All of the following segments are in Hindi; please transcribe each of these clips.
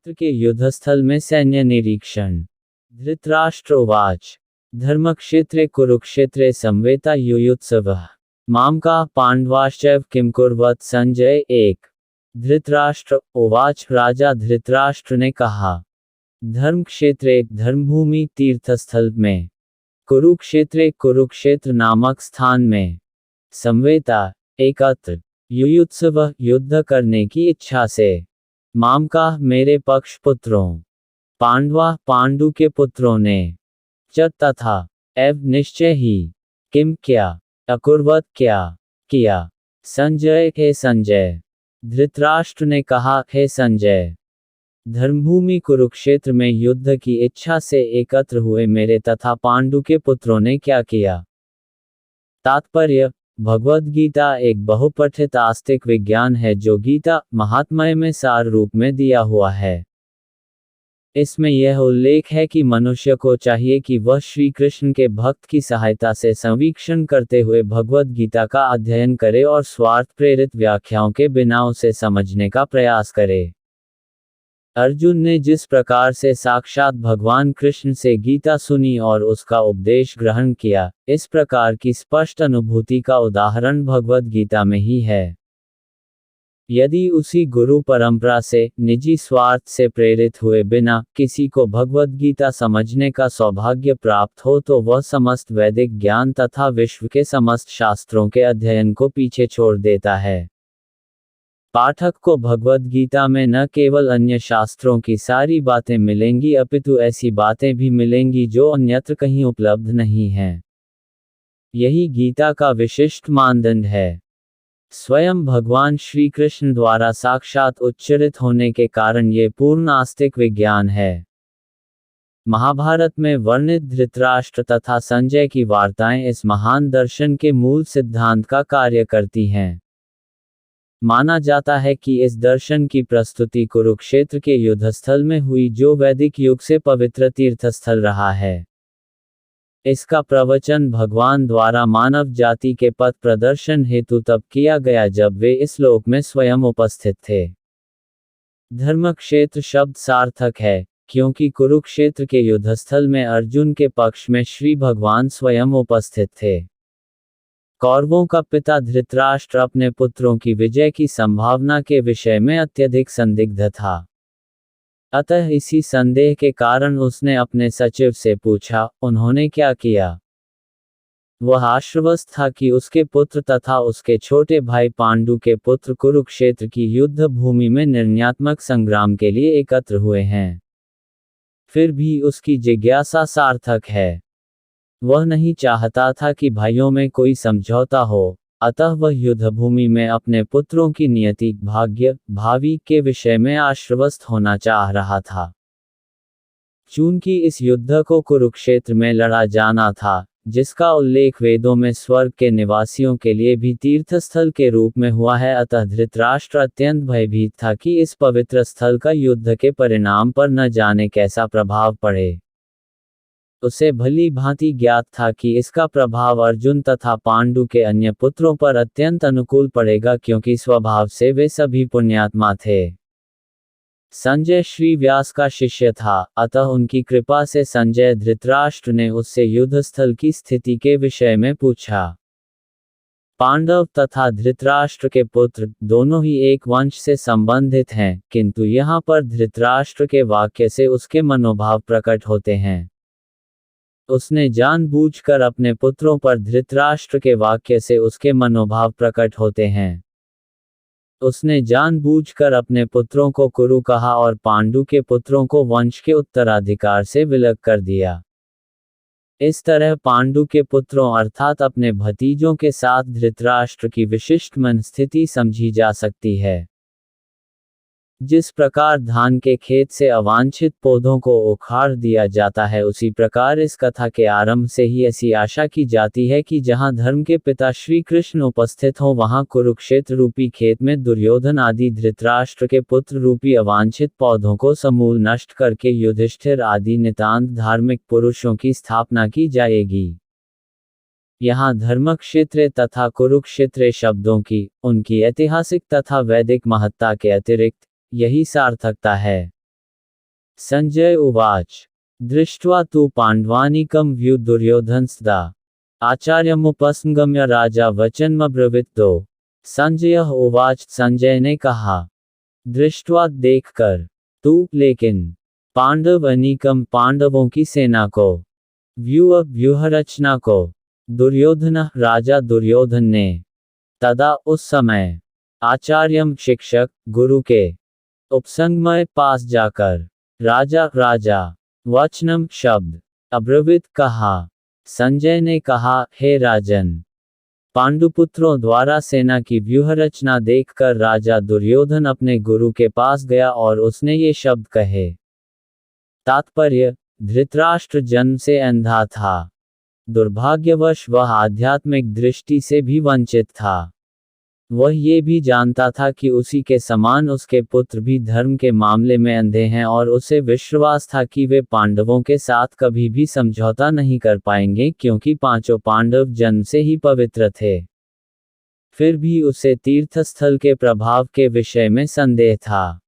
के युद्धस्थल में सैन्य निरीक्षण। धृतराष्ट्रोवाच धर्मक्षेत्रे कुरुक्षेत्रे संवेता युयुत्सवः मामकाः पांडवाश्चैव किं कुर्वत संजय 1। धृतराष्ट्र उवाच राजा धृतराष्ट्र ने कहा, धर्मक्षेत्रे धर्मभूमि तीर्थस्थल में, कुरुक्षेत्रे कुरुक्षेत्र नामक स्थान में, संवेता एकत्र, युयुत्सवः युद्ध करने की इच्छा से, मामकाः मेरे पक्ष पुत्रों, पांडवा पांडु के पुत्रों ने, च तथा एव निश्चय ही, किम क्या, अकुर्वत क्या किया, संजय हे संजय। धृतराष्ट्र ने कहा, हे संजय, धर्मभूमि कुरुक्षेत्र में युद्ध की इच्छा से एकत्र हुए मेरे तथा पांडु के पुत्रों ने क्या किया। तात्पर्य: भगवद गीता एक बहुपठित आस्तिक विज्ञान है जो गीता महात्म्य में सार रूप में दिया हुआ है। इसमें यह उल्लेख है कि मनुष्य को चाहिए कि वह श्री कृष्ण के भक्त की सहायता से संवीक्षण करते हुए भगवद गीता का अध्ययन करे और स्वार्थ प्रेरित व्याख्याओं के बिना उसे समझने का प्रयास करे। अर्जुन ने जिस प्रकार से साक्षात भगवान कृष्ण से गीता सुनी और उसका उपदेश ग्रहण किया, इस प्रकार की स्पष्ट अनुभूति का उदाहरण भगवद गीता में ही है। यदि उसी गुरु परंपरा से निजी स्वार्थ से प्रेरित हुए बिना किसी को भगवद गीता समझने का सौभाग्य प्राप्त हो तो वह समस्त वैदिक ज्ञान तथा विश्व के समस्त शास्त्रों के अध्ययन को पीछे छोड़ देता है। पाठक को भगवद गीता में न केवल अन्य शास्त्रों की सारी बातें मिलेंगी अपितु ऐसी बातें भी मिलेंगी जो अन्यत्र कहीं उपलब्ध नहीं हैं। यही गीता का विशिष्ट मानदंड है। स्वयं भगवान श्री कृष्ण द्वारा साक्षात उच्चरित होने के कारण ये पूर्ण आस्तिक विज्ञान है। महाभारत में वर्णित धृतराष्ट्र तथा संजय की वार्ताएं इस महान दर्शन के मूल सिद्धांत का कार्य करती हैं। माना जाता है कि इस दर्शन की प्रस्तुति कुरुक्षेत्र के युद्धस्थल में हुई जो वैदिक युग से पवित्र तीर्थस्थल रहा है। इसका प्रवचन भगवान द्वारा मानव जाति के पथ प्रदर्शन हेतु तब किया गया जब वे इस लोक में स्वयं उपस्थित थे। धर्मक्षेत्र शब्द सार्थक है, क्योंकि कुरुक्षेत्र के युद्धस्थल में अर्जुन के पक्ष में श्री भगवान स्वयं उपस्थित थे। कौरवों का पिता धृतराष्ट्र अपने पुत्रों की विजय की संभावना के विषय में अत्यधिक संदिग्ध था। अतः इसी संदेह के कारण उसने अपने सचिव से पूछा, उन्होंने क्या किया। वह आश्वस्त था कि उसके पुत्र तथा उसके छोटे भाई पांडु के पुत्र कुरुक्षेत्र की युद्ध भूमि में निर्णयात्मक संग्राम के लिए एकत्र हुए हैं। फिर भी उसकी जिज्ञासा सार्थक है। वह नहीं चाहता था कि भाइयों में कोई समझौता हो, अतः वह युद्धभूमि में अपने पुत्रों की नियति, भाग्य, भावी के विषय में आश्वस्त होना चाह रहा था। चूंकि इस युद्ध को कुरुक्षेत्र में लड़ा जाना था, जिसका उल्लेख वेदों में स्वर्ग के निवासियों के लिए भी तीर्थस्थल के रूप में हुआ है, अतः धृतराष्ट्र अत्यंत भयभीत था कि इस पवित्र स्थल का युद्ध के परिणाम पर न जाने कैसा प्रभाव पड़े। उसे भली भांति ज्ञात था कि इसका प्रभाव अर्जुन तथा पांडु के अन्य पुत्रों पर अत्यंत अनुकूल पड़ेगा, क्योंकि स्वभाव से वे सभी पुण्यात्मा थे। संजय श्री व्यास का शिष्य था, अतः उनकी कृपा से संजय धृतराष्ट्र ने उससे युद्धस्थल की स्थिति के विषय में पूछा। पांडव तथा धृतराष्ट्र के पुत्र दोनों ही एक वंश से संबंधित हैं, किंतु यहाँ पर धृतराष्ट्र के वाक्य से उसके मनोभाव प्रकट होते हैं। उसने जानबूझकर अपने पुत्रों पर धृतराष्ट्र के वाक्य से उसके मनोभाव प्रकट होते हैं। उसने जानबूझकर अपने पुत्रों को कुरु कहा और पांडु के पुत्रों को वंश के उत्तराधिकार से विलग कर दिया। इस तरह पांडु के पुत्रों अर्थात अपने भतीजों के साथ धृतराष्ट्र की विशिष्ट मनस्थिति समझी जा सकती है। जिस प्रकार धान के खेत से अवांछित पौधों को उखाड़ दिया जाता है, उसी प्रकार इस कथा के आरंभ से ही ऐसी आशा की जाती है कि जहां धर्म के पिता श्री कृष्ण उपस्थित हों वहां कुरुक्षेत्र रूपी खेत में दुर्योधन आदि धृतराष्ट्र के पुत्र रूपी अवांछित पौधों को समूल नष्ट करके युधिष्ठिर आदि नितांत धार्मिक पुरुषों की स्थापना की जाएगी। यहाँ धर्मक्षेत्र तथा कुरुक्षेत्र शब्दों की उनकी ऐतिहासिक तथा वैदिक महत्ता के अतिरिक्त यही सार्थकता है। संजय उवाच दृष्ट्वा तु पाण्डवानीकं व्यू दुर्योधनस्तदा आचार्यमुपसंगम्य राजा वचनमब्रवीतो। संजय उवाच संजय ने कहा, दृष्ट्वा देखकर, तू लेकिन, पांडव अनीकम पांडवों की सेना को, व्यूहरचना को, दुर्योधन राजा दुर्योधन ने, तदा उस समय, आचार्यम शिक्षक गुरु के, उपसंगमय पास जाकर, राजा वचनम शब्द, अब्रवीत कहा। संजय ने कहा, हे राजन, पांडुपुत्रों द्वारा सेना की व्यूहरचना देखकर राजा दुर्योधन अपने गुरु के पास गया और उसने ये शब्द कहे। तात्पर्य, धृतराष्ट्र जन्म से अंधा था। दुर्भाग्यवश वह आध्यात्मिक दृष्टि से भी वंचित था। वह ये भी जानता था कि उसी के समान उसके पुत्र भी धर्म के मामले में अंधे हैं और उसे विश्वास था कि वे पांडवों के साथ कभी भी समझौता नहीं कर पाएंगे क्योंकि पांचों पांडव जन्म से ही पवित्र थे। फिर भी उसे तीर्थस्थल के प्रभाव के विषय में संदेह था।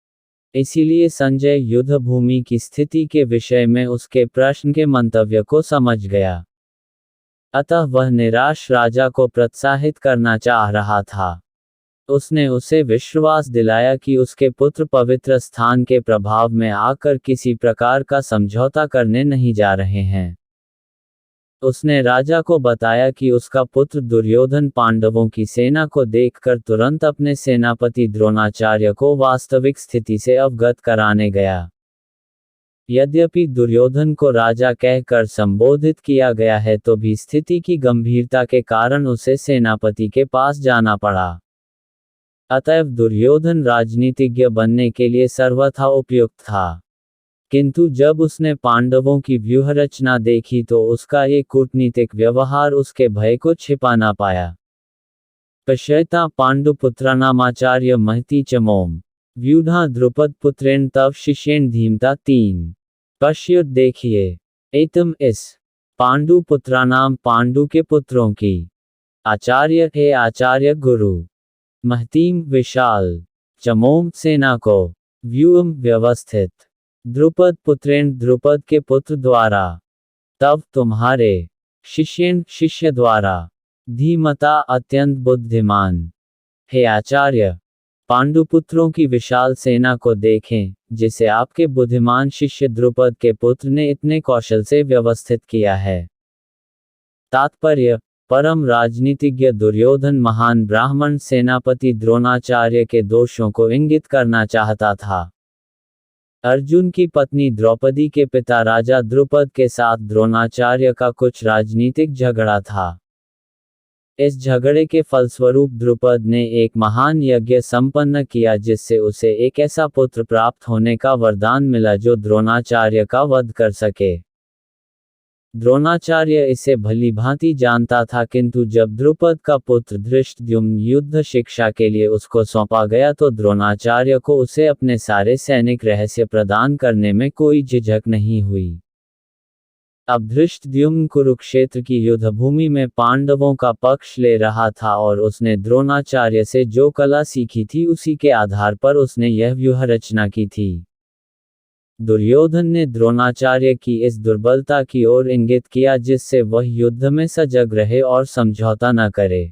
इसीलिए संजय युद्ध भूमि की स्थिति के विषय में उसके प्रश्न के मंतव्य को समझ गया। अतः वह निराश राजा को प्रोत्साहित करना चाह रहा था। उसने उसे विश्वास दिलाया कि उसके पुत्र पवित्र स्थान के प्रभाव में आकर किसी प्रकार का समझौता करने नहीं जा रहे हैं। उसने राजा को बताया कि उसका पुत्र दुर्योधन पांडवों की सेना को देखकर तुरंत अपने सेनापति द्रोणाचार्य को वास्तविक स्थिति से अवगत कराने गया। यद्यपि दुर्योधन को राजा कहकर संबोधित किया गया है तो भी स्थिति की गंभीरता के कारण उसे सेनापति के पास जाना पड़ा। अतएव दुर्योधन राजनीतिज्ञ बनने के लिए सर्वथा उपयुक्त था। किंतु जब उसने पांडवों की व्यूहरचना देखी तो उसका ये कूटनीतिक व्यवहार उसके भय को छिपा ना पाया। पश्यता पांडुपुत्राणामाचार्य महती चमोम व्यूढ़ा द्रुपद पुत्रेण तव शिष्येण धीमता 3। पश्य देखिए, एतम इस पांडुपुत्राणाम पांडु के पुत्रों की, आचार्य हे आचार्य गुरु, महतीम विशाल, चमोम सेना को, व्यूम व्यवस्थित, द्रुपद पुत्रेण द्रुपद के पुत्र द्वारा, तव तुम्हारे, शिष्येण शिष्य द्वारा, धीमता अत्यंत बुद्धिमान, हे आचार्य, पांडुपुत्रों की विशाल सेना को देखें जिसे आपके बुद्धिमान शिष्य द्रुपद के पुत्र ने इतने कौशल से व्यवस्थित किया है। तात्पर्य, परम राजनीतिज्ञ दुर्योधन महान ब्राह्मण सेनापति द्रोणाचार्य के दोषों को इंगित करना चाहता था। अर्जुन की पत्नी द्रौपदी के पिता राजा द्रुपद के साथ द्रोणाचार्य का कुछ राजनीतिक झगड़ा था। इस झगड़े के फलस्वरूप द्रुपद ने एक महान यज्ञ संपन्न किया जिससे उसे एक ऐसा पुत्र प्राप्त होने का वरदान मिला जो द्रोणाचार्य का वध कर सके। द्रोणाचार्य इसे भली भांति जानता था, किंतु जब द्रुपद का पुत्र धृष्टद्युम्न युद्ध शिक्षा के लिए उसको सौंपा गया तो द्रोणाचार्य को उसे अपने सारे सैनिक रहस्य प्रदान करने में कोई झिझक नहीं हुई। अब धृष्टद्युम्न कुरुक्षेत्र की युद्धभूमि में पांडवों का पक्ष ले रहा था और उसने द्रोणाचार्य से जो कला सीखी थी उसी के आधार पर उसने यह व्यूहरचना की थी। दुर्योधन ने द्रोणाचार्य की इस दुर्बलता की ओर इंगित किया जिससे वह युद्ध में सजग रहे और समझौता न करे।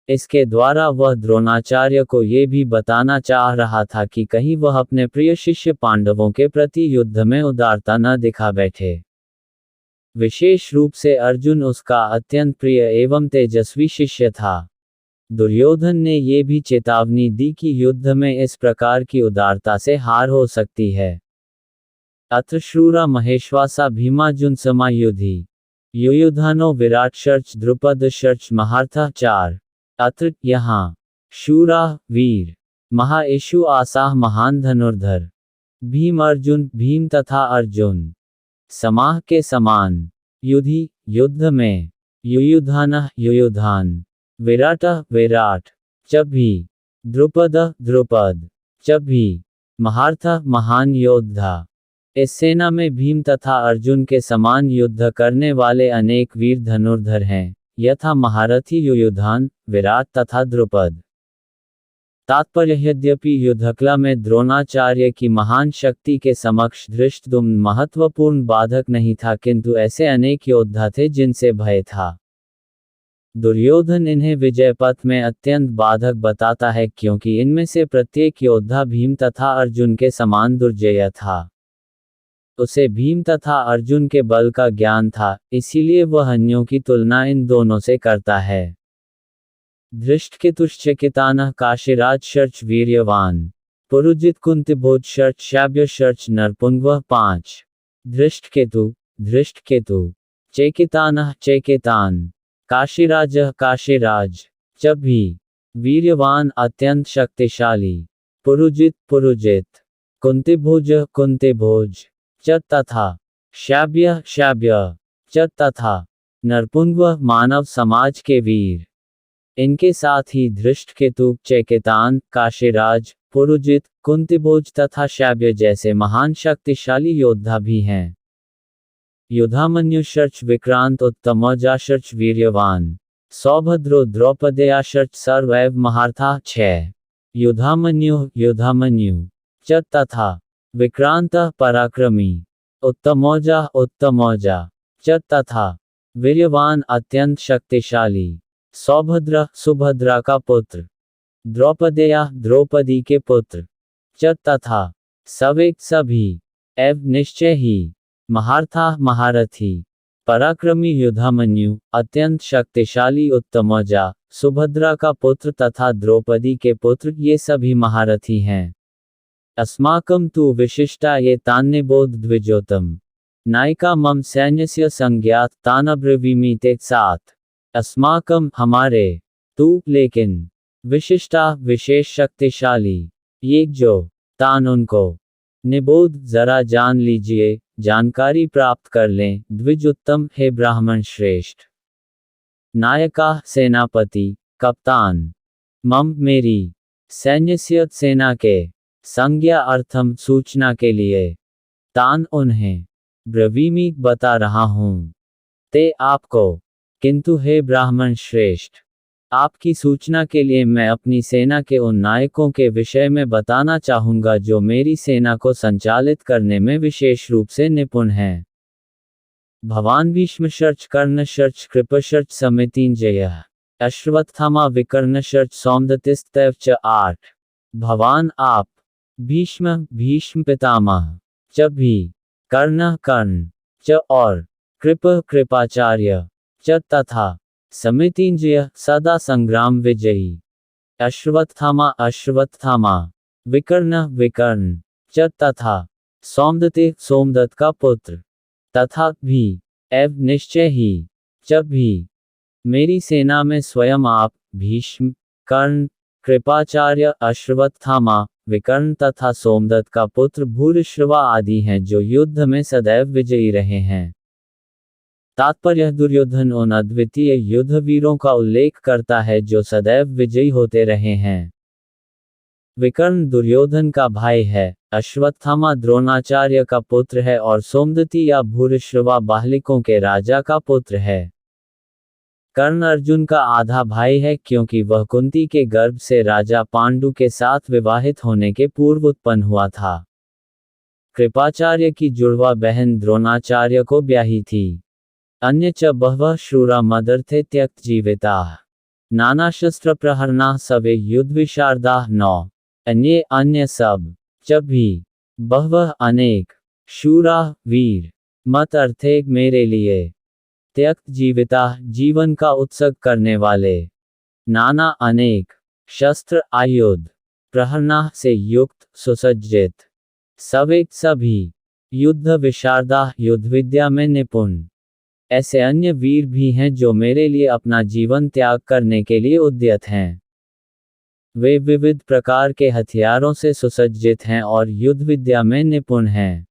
इसके द्वारा वह द्रोणाचार्य को ये भी बताना चाह रहा था कि कहीं वह अपने प्रिय शिष्य पांडवों के प्रति युद्ध में उदारता न दिखा बैठे। विशेष रूप से अर्जुन उसका अत्यंत प्रिय एवं तेजस्वी शिष्य था। दुर्योधन ने ये भी चेतावनी दी कि युद्ध में इस प्रकार की उदारता से हार हो सकती है। अत्र शूरा महेश्वासा भीमार्जुन समायुधि युयुधानो विराट शर्च द्रुपद शर्च महारथा 4। अत्र यहाँ शूरा वीर, महाएशु आसाह महान धनुर्धर, भीम अर्जुन भीम तथा अर्जुन, समाह के समान, युधि युद्ध में, युयुधान युयुधान, विराट विराट, च भी, द्रुपद द्रुपद, च भी, महारथा महान योद्धा। इस सेना में भीम तथा अर्जुन के समान युद्ध करने वाले अनेक वीर धनुर्धर हैं, यथा महारथी युयुधान, विराट तथा द्रुपद। तात्पर्य, यद्यपि युद्धकला में द्रोणाचार्य की महान शक्ति के समक्ष धृष्टद्युम्न महत्वपूर्ण बाधक नहीं था, किंतु ऐसे अनेक योद्धा थे जिनसे भय था। दुर्योधन इन्हें विजय पथ में अत्यंत बाधक बताता है, क्योंकि इनमें से प्रत्येक योद्धा भीम तथा अर्जुन के समान दुर्जेय था। उसे भीम तथा अर्जुन के बल का ज्ञान था, इसीलिए वह अन्यों की तुलना इन दोनों से करता है। धृष्टकेतुश्चकितानः काशीराज शर्च वीर्यवान पुरुजित कुंतिभोज शर्च शाब्य शर्च नरपुंगवः 5। धृष्टकेतु चेकितानः चेकितान काशीराजः काशीराज च भी वीर्यवान अत्यंत शक्तिशाली पुरुजित कुंतिभोज च तथा शाब्य च तथा नरपुंगवः मानव समाज के वीर। इनके साथ ही धृष्टकेतु, चेकितान, काशीराज, पुरुजित, कुंतिभोज तथा शाब्य जैसे महान शक्तिशाली योद्धा भी हैं। युधामन्युशर्च विक्रांत उत्तमौजाशर्च वीर्यवान सौभद्रो द्रौपदेयाशर्च सर्वैव महारथा 6। युधामन्यु च तथा विक्रांतः पराक्रमी उत्तमौजा च तथा वीर्यवान अत्यंत शक्तिशाली सौभद्र सुभद्रा का पुत्र द्रौपदेया द्रौपदी के पुत्र च तथा सवेक सभी एव निश्चय ही महारथा महारथी पराक्रमी युधामन्यु अत्यंत शक्तिशाली उत्तमौजा सुभद्रा का पुत्र तथा द्रौपदी के पुत्र, ये सभी महारथी हैं। अस्माकं तु विशिष्टा ये तान्निबोध द्विजोतम नायिका मम सैन्यस्य संज्ञात तानब्रवीमि ते 7। अस्माकम हमारे, तू लेकिन, विशिष्टा विशेष शक्तिशाली, ये जो, तान उनको, निबोध जरा जान लीजिए, जानकारी प्राप्त कर लें, द्विज उत्तम हे ब्राह्मण श्रेष्ठ। नायका सेनापति, कप्तान, मम मेरी, सैन्यस्य सेना के, संज्ञा अर्थम सूचना के लिए, तान उन्हें, ब्रवीमि बता रहा हूँ, ते आपको, किंतु हे ब्राह्मण श्रेष्ठ, आपकी सूचना के लिए मैं अपनी सेना के उन नायकों के विषय में बताना चाहूंगा जो मेरी सेना को संचालित करने में विशेष रूप से निपुण हैं। भवान भीष्मशर्च कर्णशर्च कृपशर्च समितिंजयः अश्वत्थामा विकर्णशर्च सौमदत्तिस्तैव च 8। भवान आप, भीष्म पितामह च भी, कर्ण च और कृपाचार्य च तथा समितिंजय सदा संग्राम विजयी अश्वत्थामा विकर्ण च तथा सोमदत्त का पुत्र तथा भी एव निश्चय ही च भी मेरी सेना में स्वयं आप भीष्म कर्ण कृपाचार्य अश्वत्थामा विकर्ण तथा सोमदत्त का पुत्र भूरिश्रवा आदि हैं जो युद्ध में सदैव विजयी रहे हैं। तात्पर्य, दुर्योधन उन अद्वितीय युद्धवीरों का उल्लेख करता है जो सदैव विजयी होते रहे हैं। विकर्ण दुर्योधन का भाई है, अश्वत्थामा द्रोणाचार्य का पुत्र है और सोमदत्ती या भूरिश्रवा बाहलिकों के राजा का पुत्र है। कर्ण अर्जुन का आधा भाई है क्योंकि वह कुंती के गर्भ से राजा पांडु के साथ विवाहित होने के पूर्व उत्पन्न हुआ था। कृपाचार्य की जुड़वा बहन द्रोणाचार्य को ब्याही थी। अन्य च बहवः शूरा मदर्थे त्यक्त जीविताः नानाशस्त्र प्रहरणाः सवे युद्धविशारदाः 9। अन्य सब च भी बहवः अनेक शूरा वीर मत अर्थे मेरे लिए त्यक्त जीविता जीवन का उत्सर्ग करने वाले नाना अनेक शस्त्र आयुध प्रहरणाः से युक्त सुसज्जित सवेक सभी युद्ध विशारदा युद्ध विद्या में निपुण ऐसे अन्य वीर भी हैं जो मेरे लिए अपना जीवन त्याग करने के लिए उद्यत हैं। वे विविध प्रकार के हथियारों से सुसज्जित हैं और युद्ध विद्या में निपुण हैं।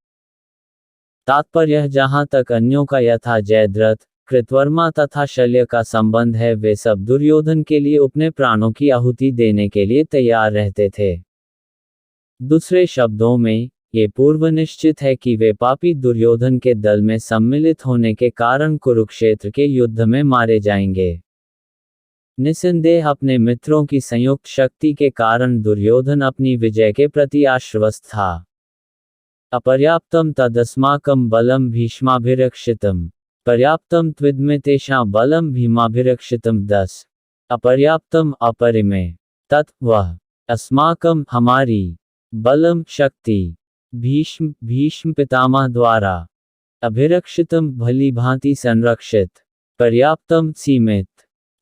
तात्पर्य, जहां तक अन्यों का यथा जयद्रथ कृतवर्मा तथा शल्य का संबंध है, वे सब दुर्योधन के लिए अपने प्राणों की आहुति देने के लिए तैयार रहते थे। दूसरे शब्दों में, ये पूर्व निश्चित है कि वे पापी दुर्योधन के दल में सम्मिलित होने के कारण कुरुक्षेत्र के युद्ध में मारे जाएंगे। निस्संदेह अपने मित्रों की संयुक्त शक्ति के कारण दुर्योधन अपनी विजय के प्रति आश्वस्त था। अपर्याप्तम तदस्माकं बलम भीष्माभिरक्षितम पर्याप्तम त्विद्मे तेषां बलम भीमाभिरक्षितम 10 अपर्याप्तम अपरिमेय तत् वह अस्माकं हमारी बलम शक्ति भीष्म पितामह द्वारा अभिरक्षितम भली भांति संरक्षित पर्याप्तम सीमित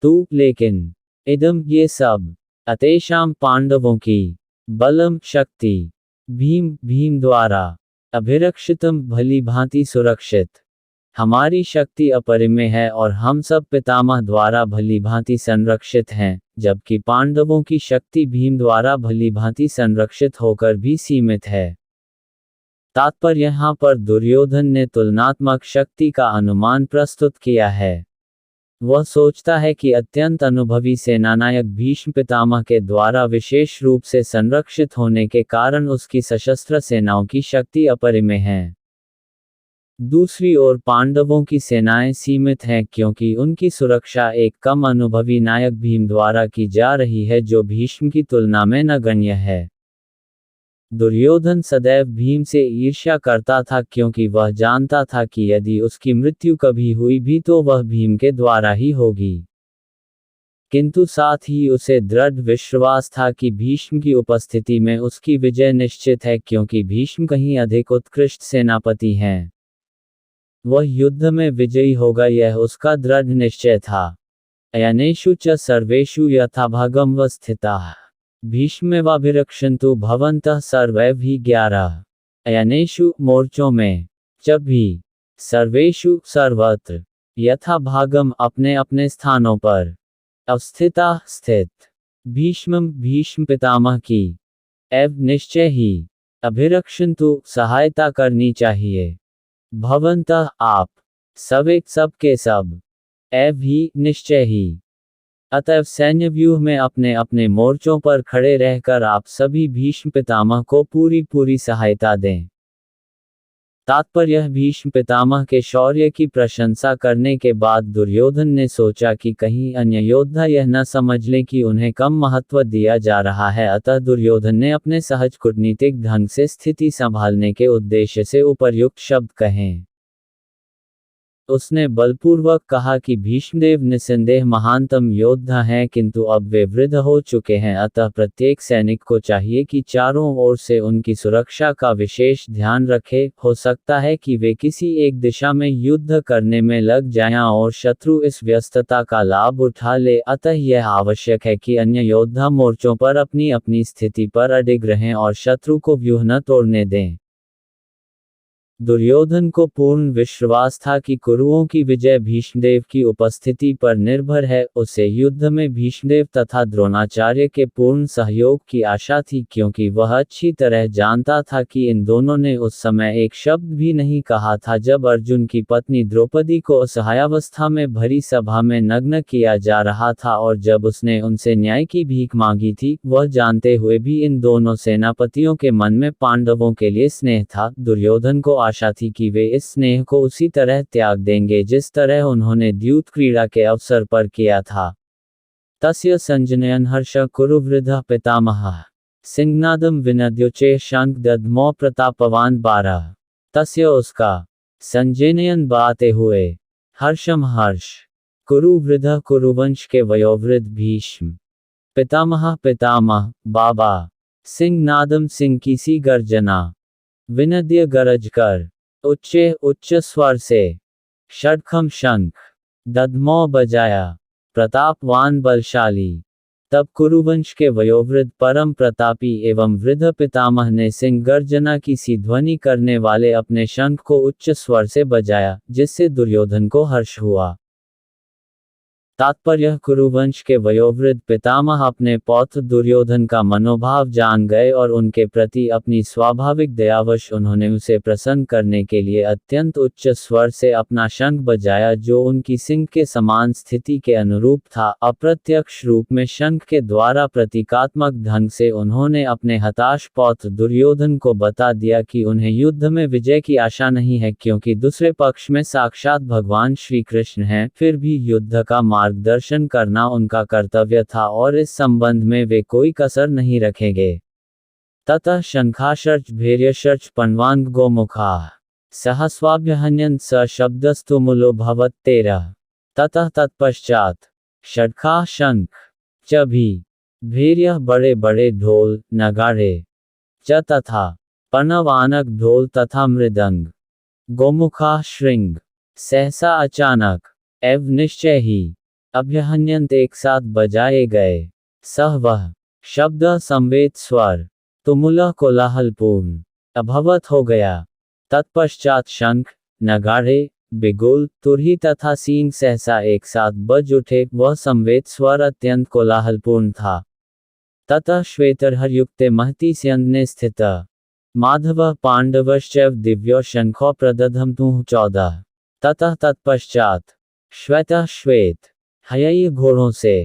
तू लेकिन इदम ये सब अतेषां पांडवों की बलम शक्ति भीम द्वारा अभिरक्षितम भली भांति सुरक्षित हमारी शक्ति अपरिमेय है और हम सब पितामह द्वारा भली भांति संरक्षित हैं, जबकि पांडवों की शक्ति भीम द्वारा भली भांति संरक्षित होकर भी सीमित है। तात्पर्य यहाँ पर दुर्योधन ने तुलनात्मक शक्ति का अनुमान प्रस्तुत किया है। वह सोचता है कि अत्यंत अनुभवी सेनानायक भीष्म पितामह के द्वारा विशेष रूप से संरक्षित होने के कारण उसकी सशस्त्र सेनाओं की शक्ति अपरिमेय है। दूसरी ओर पांडवों की सेनाएं सीमित हैं क्योंकि उनकी सुरक्षा एक कम अनुभवी नायक भीम द्वारा की जा रही है जो भीष्म की तुलना में नगण्य है। दुर्योधन सदैव भीम से ईर्ष्या करता था क्योंकि वह जानता था कि यदि उसकी मृत्यु कभी हुई भी तो वह भीम के द्वारा ही होगी। किंतु साथ ही उसे दृढ़ विश्वास था कि भीष्म की उपस्थिति में उसकी विजय निश्चित है क्योंकि भीष्म कहीं अधिक उत्कृष्ट सेनापति हैं। वह युद्ध में विजयी होगा यह उसका दृढ़ निश्चय था। अयनेषु च सर्वेषु यथाभागं स्थिताः भीष्मेवाभिरक्षन्तु भवन्तः सर्वैः ही 11 अयनेषु मोर्चों में जब भी सर्वेषु सर्वत्र यथाभागम अपने अपने स्थानों पर अवस्थिता स्थित भीष्म पितामह की एव निश्चय ही अभिरक्षन्तु सहायता करनी चाहिए भवन्तः आप सबके सब एव ही निश्चय ही अतएव सैन्य व्यूह में अपने अपने मोर्चों पर खड़े रहकर आप सभी भीष्म पितामह को पूरी सहायता दें। तात्पर्य भीष्म पितामह के शौर्य की प्रशंसा करने के बाद दुर्योधन ने सोचा कि कहीं अन्य योद्धा यह न समझ लें कि उन्हें कम महत्व दिया जा रहा है, अतः दुर्योधन ने अपने सहज कूटनीतिक ढंग से स्थिति संभालने के उद्देश्य से उपर्युक्त शब्द कहें। उसने बलपूर्वक कहा कि भीष्मदेव निस्संदेह महानतम योद्धा हैं किंतु अब वे वृद्ध हो चुके हैं, अतः प्रत्येक सैनिक को चाहिए कि चारों ओर से उनकी सुरक्षा का विशेष ध्यान रखे। हो सकता है कि वे किसी एक दिशा में युद्ध करने में लग जाएं और शत्रु इस व्यस्तता का लाभ उठा ले, अतः यह आवश्यक है कि अन्य योद्धा मोर्चों पर अपनी अपनी स्थिति पर अडिग रहें और शत्रु को व्यूह न तोड़ने दें। दुर्योधन को पूर्ण विश्वास था कि कुरुओं की विजय भीष्मदेव की उपस्थिति पर निर्भर है। उसे युद्ध में भीष्मदेव तथा द्रोणाचार्य के पूर्ण सहयोग की आशा थी क्योंकि वह अच्छी तरह जानता था कि इन दोनों ने उस समय एक शब्द भी नहीं कहा था जब अर्जुन की पत्नी द्रौपदी को असहायावस्था में भरी सभा में नग्न किया जा रहा था और जब उसने उनसे न्याय की भीख मांगी थी। वह जानते हुए भी इन दोनों सेनापतियों के मन में पांडवों के लिए स्नेह था। दुर्योधन को आशा थी कि वे इस स्नेह को उसी तरह त्याग देंगे जिस तरह उन्होंने द्यूत क्रीड़ा के अवसर पर किया था। तस्य संजनयन हर्ष कुरुवृद्धः पितामहः सिंहनादम विनद्योचे शंख दद्मो प्रतापवान 12 तस्य उसका संजनयन बाते हुए हर्ष कुरुवृद्धः कुरुवंश के वयोवृद्ध भीष्म पितामह बाबा सिंहनादम सिंह की सी गर्जना विनद्य गरज कर उच्च स्वर से षट्खम शंख दद्मो बजाया प्रतापवान बलशाली। तब कुरुवंश के वयोवृद्ध परम प्रतापी एवं वृद्ध पितामह ने सिंह गर्जना की सी ध्वनि करने वाले अपने शंख को उच्च स्वर से बजाया जिससे दुर्योधन को हर्ष हुआ। तात्पर्य कुरुवंश के वयोवृद्ध पितामह अपने पौत्र दुर्योधन का मनोभाव जान गए और उनके प्रति अपनी स्वाभाविक दयावश उन्होंने उसे प्रसन्न करने के लिए अत्यंत उच्च स्वर से अपना शंख बजाया जो उनकी सिंह के समान स्थिति के अनुरूप था। अप्रत्यक्ष रूप में शंख के द्वारा प्रतीकात्मक ढंग से उन्होंने अपने हताश पौत्र दुर्योधन को बता दिया कि उन्हें युद्ध में विजय की आशा नहीं है क्योंकि दूसरे पक्ष में साक्षात भगवान श्री कृष्ण हैं। फिर भी युद्ध का मार्ग मार्गदर्शन करना उनका कर्तव्य था और इस संबंध में वे कोई कसर नहीं रखेंगे। ततः शंखाशर्च भैर्यशर्च पण्वांग गोमुखाः सहस्वाभ्यहन्यन् स शब्दस्तु मूलो भवत् 13। ततः तत्पश्चात षट्खाः शंख च भी भैर्यः बड़े बड़े ढोल नगाड़े च तथा पणवानक ढोल तथा मृदंग गोमुखाः श्रृंग सहसा अचानक एवं निश्चय ही अभ्यहन्यन्त एक साथ बजाए गए सह वह शब्द संवेद स्वर तुमुला कोलाहलपूर्ण अभवत हो गया। तत्पश्चात शंख नगाड़े बिगुल तुरही तथा सींग सहसा एक साथ बज उठे। वह संवेद स्वर अत्यंत कोलाहलपूर्ण था। ततः श्वेतरहरयुक्ते महती स्यंदने स्थित माधव पांडवश्चैव दिव्यो शंखो प्रदधम तुः 14। ततः तत्पश्चात श्वेतः श्वेत हयई घोड़ों से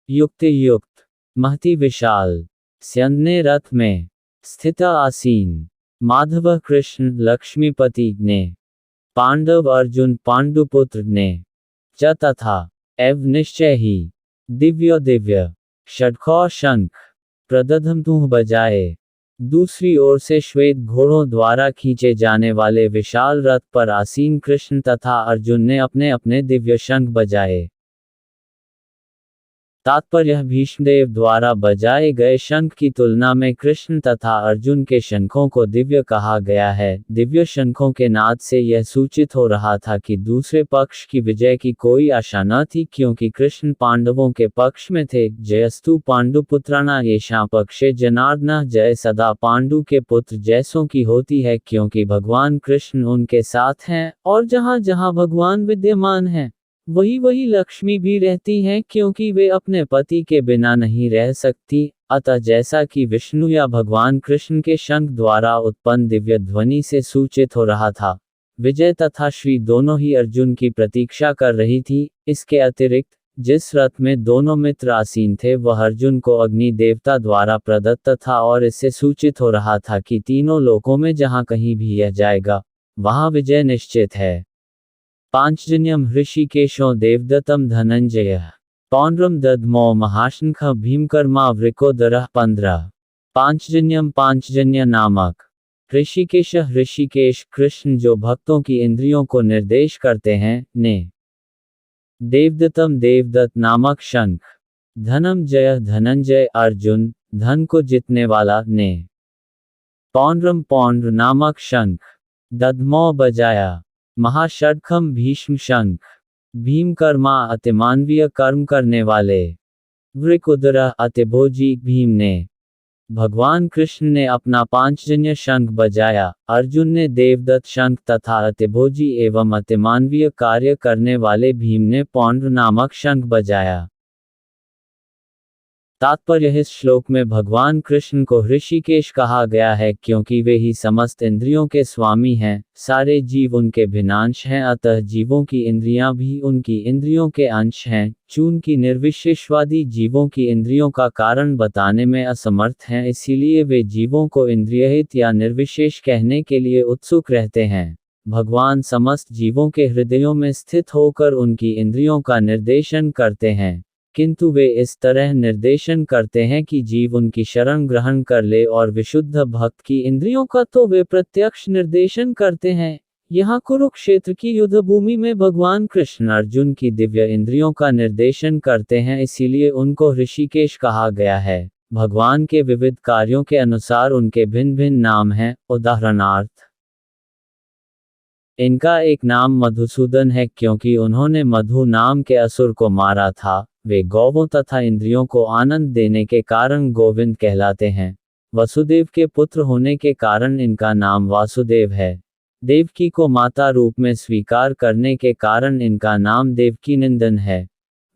युक्त महती विशाल स्यंदने रथ में स्थित आसीन माधव कृष्ण लक्ष्मीपति ने पांडव अर्जुन पांडुपुत्र ने च तथा एव निश्चय ही दिव्य षट्खौ शंख प्रदधम तुः बजाए। दूसरी ओर से श्वेत घोड़ों द्वारा खींचे जाने वाले विशाल रथ पर आसीन कृष्ण तथा अर्जुन ने अपने अपने दिव्य शंख बजाए। तात्पर्य भीष्मदेव द्वारा बजाए गए शंख की तुलना में कृष्ण तथा अर्जुन के शंखों को दिव्य कहा गया है। दिव्य शंखों के नाद से यह सूचित हो रहा था कि दूसरे पक्ष की विजय की कोई आशा न थी, क्योंकि कृष्ण पांडवों के पक्ष में थे। जयस्तु पांडुपुत्राणा येषां पक्षे जनार्दनः जय सदा पांडु के पुत्र जैसों की होती है, क्योंकि भगवान कृष्ण उनके साथ हैं और जहाँ जहाँ भगवान विद्यमान हैं वही लक्ष्मी भी रहती हैं, क्योंकि वे अपने पति के बिना नहीं रह सकती। अतः जैसा कि विष्णु या भगवान कृष्ण के शंख द्वारा उत्पन्न दिव्य ध्वनि से सूचित हो रहा था, विजय तथा श्री दोनों ही अर्जुन की प्रतीक्षा कर रही थी। इसके अतिरिक्त जिस रथ में दोनों मित्र आसीन थे वह अर्जुन को अग्नि देवता द्वारा प्रदत्त था और इससे सूचित हो रहा था कि तीनों लोकों में जहाँ कहीं भी यह जाएगा वहाँ विजय निश्चित है। पांचजन्यम ऋषिकेशो देवदत्तम धनंजय पौंड्रम दद्मो महाशंख भीमकर्मा वृकोदरः 15। पांचजन्यम पांचजन्य नामक ऋषिकेश कृष्ण जो भक्तों की इंद्रियों को निर्देश करते हैं ने देवदत्तम देवदत्त नामक शंख धनम जय धनंजय अर्जुन धन को जीतने वाला ने पौंड्रम पौंड्र नामक शंख दद्मो बजाया महाषड्खम भीष्म शंख भीमकर्मा अतिमानवीय कर्म करने वाले वृकोदर अतिभोजी भीम ने भगवान कृष्ण ने अपना पांचजन्य शंख बजाया। अर्जुन ने देवदत्त शंख तथा अतिभोजी एवं अतिमानवीय कार्य करने वाले भीम ने पौंड्र नामक शंख बजाया। तात्पर्य इस श्लोक में भगवान कृष्ण को ऋषिकेश कहा गया है क्योंकि वे ही समस्त इंद्रियों के स्वामी हैं। सारे जीव उनके भिन्नांश हैं, अतः जीवों की इंद्रियां भी उनकी इंद्रियों के अंश हैं। चूंकि निर्विशेषवादी जीवों की इंद्रियों का कारण बताने में असमर्थ हैं, इसीलिए वे जीवों को इंद्रियहित या निर्विशेष कहने के लिए उत्सुक रहते हैं। भगवान समस्त जीवों के हृदयों में स्थित होकर उनकी इंद्रियों का निर्देशन करते हैं, किंतु वे इस तरह निर्देशन करते हैं कि जीव उनकी शरण ग्रहण कर ले, और विशुद्ध भक्त की इंद्रियों का तो वे प्रत्यक्ष निर्देशन करते हैं। यहाँ कुरुक्षेत्र की युद्ध भूमि में भगवान कृष्ण अर्जुन की दिव्य इंद्रियों का निर्देशन करते हैं, इसीलिए उनको ऋषिकेश कहा गया है। भगवान के विविध कार्यों के अनुसार उनके भिन्न भिन्न नाम हैं। उदाहरणार्थ, इनका एक नाम मधुसूदन है क्योंकि उन्होंने मधु नाम के असुर को मारा था। वे गौवों तथा इंद्रियों को आनंद देने के कारण गोविंद कहलाते हैं। वसुदेव के पुत्र होने के कारण इनका नाम वासुदेव है। देवकी को माता रूप में स्वीकार करने के कारण इनका नाम देवकीनंदन है।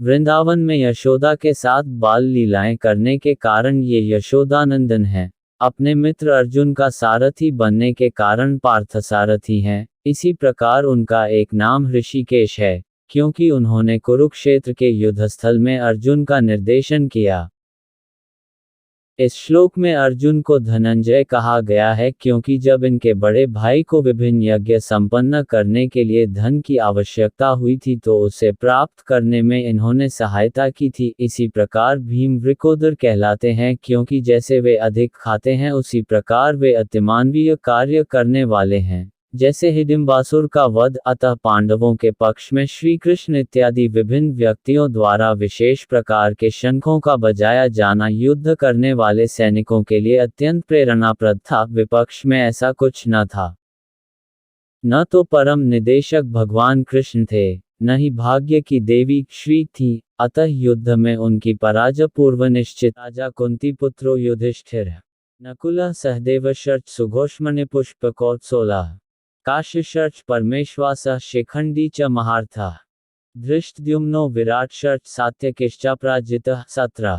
वृंदावन में यशोदा के साथ बाल लीलाएं करने के कारण ये यशोदानंदन है। अपने मित्र अर्जुन का सारथी बनने के कारण पार्थसारथी हैं। इसी प्रकार उनका एक नाम ऋषिकेश है क्योंकि उन्होंने कुरुक्षेत्र के युद्धस्थल में अर्जुन का निर्देशन किया। इस श्लोक में अर्जुन को धनंजय कहा गया है क्योंकि जब इनके बड़े भाई को विभिन्न यज्ञ संपन्न करने के लिए धन की आवश्यकता हुई थी तो उसे प्राप्त करने में इन्होंने सहायता की थी। इसी प्रकार भीम वृकोदर कहलाते हैं क्योंकि जैसे वे अधिक खाते हैं उसी प्रकार वे अतिमानवीय कार्य करने वाले हैं, जैसे हिडिंबासुर का वध। अतः पांडवों के पक्ष में श्री कृष्ण इत्यादि विभिन्न व्यक्तियों द्वारा विशेष प्रकार के शंखों का बजाया जाना युद्ध करने वाले सैनिकों के लिए अत्यंत प्रेरणाप्रद था। विपक्ष में ऐसा कुछ न था। न तो परम निदेशक भगवान कृष्ण थे, न ही भाग्य की देवी श्री थी, अतः युद्ध में उनकी पराजय पूर्व निश्चित। राजा कुंती पुत्रो युधिष्ठिर नकुल सहदेव शर्च सुघोषमणि पुष्पकौत्सोला काश्यशर्च परमेश्वास शिखंडी च महार्था धृष्टद्युम्नो विराट शर्च सात्यकिश्चापराजितः 17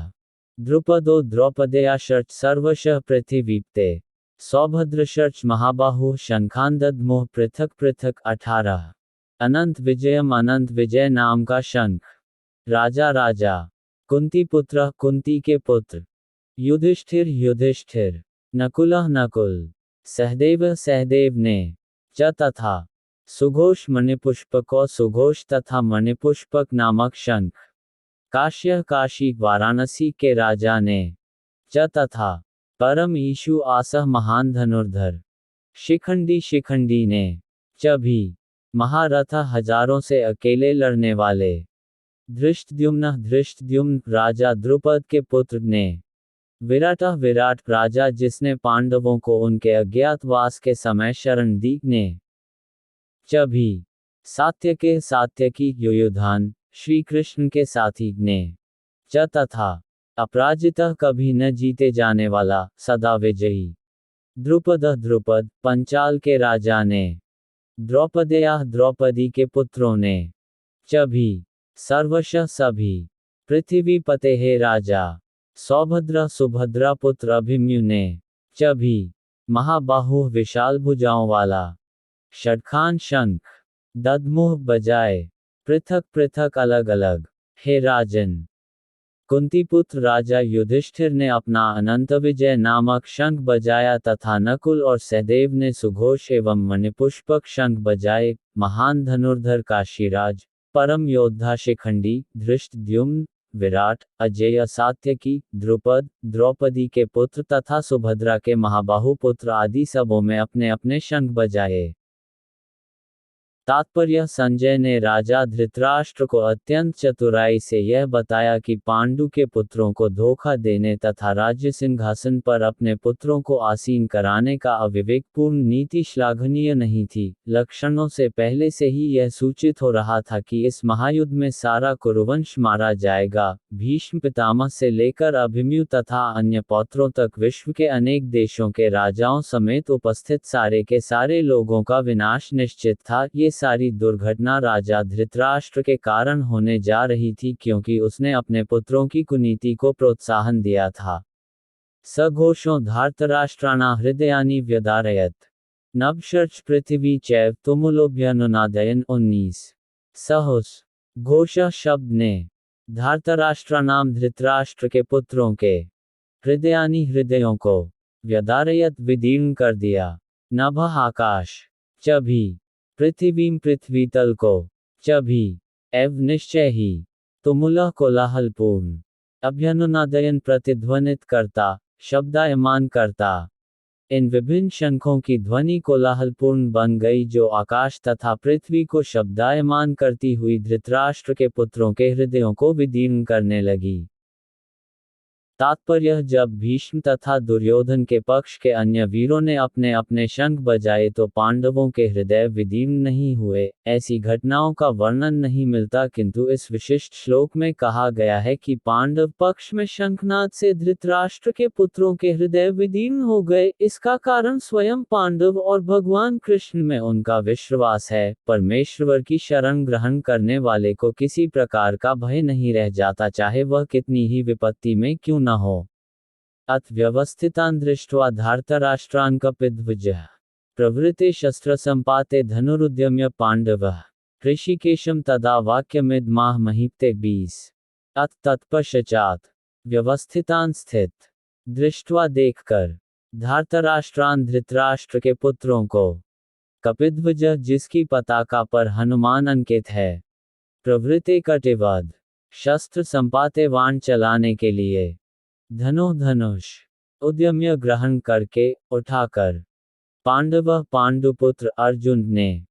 द्रुपदो द्रौपदेया शर्च सर्वशः पृथिवीप्ते सौभद्र शर्च महाबाहु शंखांदद्मोह पृथक पृथक 18 अनंत विजयम अनंत विजय नाम का शंख। राजा राजा कुंती पुत्र कुंती के पुत्र युधिष्ठिर युधिष्ठिर नकुलः नकुल सहदेव सहदेव ने च तथा सुघोष मणिपुष्पको सुघोष तथा मणिपुष्पक नामक शंख। काश्य काशी वाराणसी के राजा ने च तथा परम ईशु आसह महान धनुर्धर शिखंडी शिखंडी ने च भी महारथ हजारों से अकेले लड़ने वाले धृष्टद्युम्न धृष्टद्युम्न राजा द्रुपद के पुत्र ने विराट विराट राजा जिसने पांडवों को उनके अज्ञातवास के समय शरण दी ने च भी सात्यके सात्यकी युयुधान श्री कृष्ण के साथी ने च तथा अपराजितः कभी न जीते जाने वाला सदा विजयी द्रुपद द्रुपद पंचाल के राजा ने द्रौपदेया द्रौपदी के पुत्रों ने च भी सर्वशः सभी पृथ्वी पते हे राजा सौभद्र सुभद्रा पुत्र अभिमन्यु ने च भी महाबाहु विशाल भुजाओं वाला षटखान शंख दद्मुह बजाए पृथक पृथक अलग अलग। हे राजन कुंतीपुत्र राजा युधिष्ठिर ने अपना अनंत विजय नामक शंख बजाया तथा नकुल और सहदेव ने सुघोष एवं मणिपुष्पक शंख बजाए। महान धनुर्धर काशीराज परम योद्धा शिखंडी धृष्टद्युम्न विराट अजेय सात्यकी द्रुपद द्रौपदी के पुत्र तथा सुभद्रा के महाबाहु पुत्र आदि सबों में अपने अपने शंख बजाए। तात्पर्य संजय ने राजा धृतराष्ट्र को अत्यंत चतुराई से यह बताया कि पांडु के पुत्रों को धोखा देने तथा राज्य सिंहासन पर अपने पुत्रों को आसीन कराने का अविवेकपूर्ण नीति श्लाघनीय नहीं थी। लक्षणों से पहले से ही यह सूचित हो रहा था कि इस महायुद्ध में सारा कुरुवंश मारा जाएगा। भीष्म पितामह से लेकर अभिमन्यु तथा अन्य पौत्रों तक विश्व के अनेक देशों के राजाओं समेत उपस्थित सारे के सारे लोगों का विनाश निश्चित था। ये सारी दुर्घटना राजा धृतराष्ट्र के कारण होने जा रही थी क्योंकि उसने अपने पुत्रों की कुनीति को प्रोत्साहन दिया था। सघोषों धार्तराष्ट्राणा हृदयानि व्यदारयत नभशर्च पृथ्वी चैव तुमुलोभ्यनुनादयन 19 सहोस घोष शब्द ने धार्तराष्ट्रानाम धृतराष्ट्र के पुत्रों के हृदयानि हृदयों को व्यदारयत विदीर्ण कर दिया। नभ आकाश च भी पृथ्वीं पृथ्वी तल को च भी एव निश्चय ही तुमुला कोलाहलपूर्ण अभ्यनुनादयन प्रतिध्वनित करता शब्दायमान करता। इन विभिन्न शंखों की ध्वनि कोलाहलपूर्ण बन गई जो आकाश तथा पृथ्वी को शब्दायमान करती हुई धृतराष्ट्र के पुत्रों के हृदयों को विदीर्ण करने लगी। तात्पर्य जब भीष्म तथा दुर्योधन के पक्ष के अन्य वीरों ने अपने अपने शंख बजाए तो पांडवों के हृदय विदीर्ण नहीं हुए। ऐसी घटनाओं का वर्णन नहीं मिलता किंतु इस विशिष्ट श्लोक में कहा गया है कि पांडव पक्ष में शंखनाद से धृतराष्ट्र के पुत्रों के हृदय विदीर्ण हो गए। इसका कारण स्वयं पांडव और भगवान कृष्ण में उनका विश्वास है। परमेश्वर की शरण ग्रहण करने वाले को किसी प्रकार का भय नहीं रह जाता, चाहे वह कितनी ही विपत्ति में क्यों न हो। अथ व्यवस्थितान् दृष्ट्वा धार्तराष्ट्रान् कपिध्वजः प्रवृत्ते शस्त्रसम्पाते धनुरुद्यम्य पांडवः ऋषिकेशं तदा वाक्यमिदमाह महीपते 20 अथ तत्पश्चात् व्यवस्थितान् स्थित दृष्ट्वा देखकर, धार्तराष्ट्रान धृतराष्ट्र के पुत्रों को, कपिध्वज जिसकी पताका पर हनुमान अंकित है, प्रवृत्ते कटिवद, शस्त्र संपाते वाण चलाने के लिए, धनुष उद्यम्य ग्रहण करके, उठाकर, पांडव पांडुपुत्र अर्जुन ने,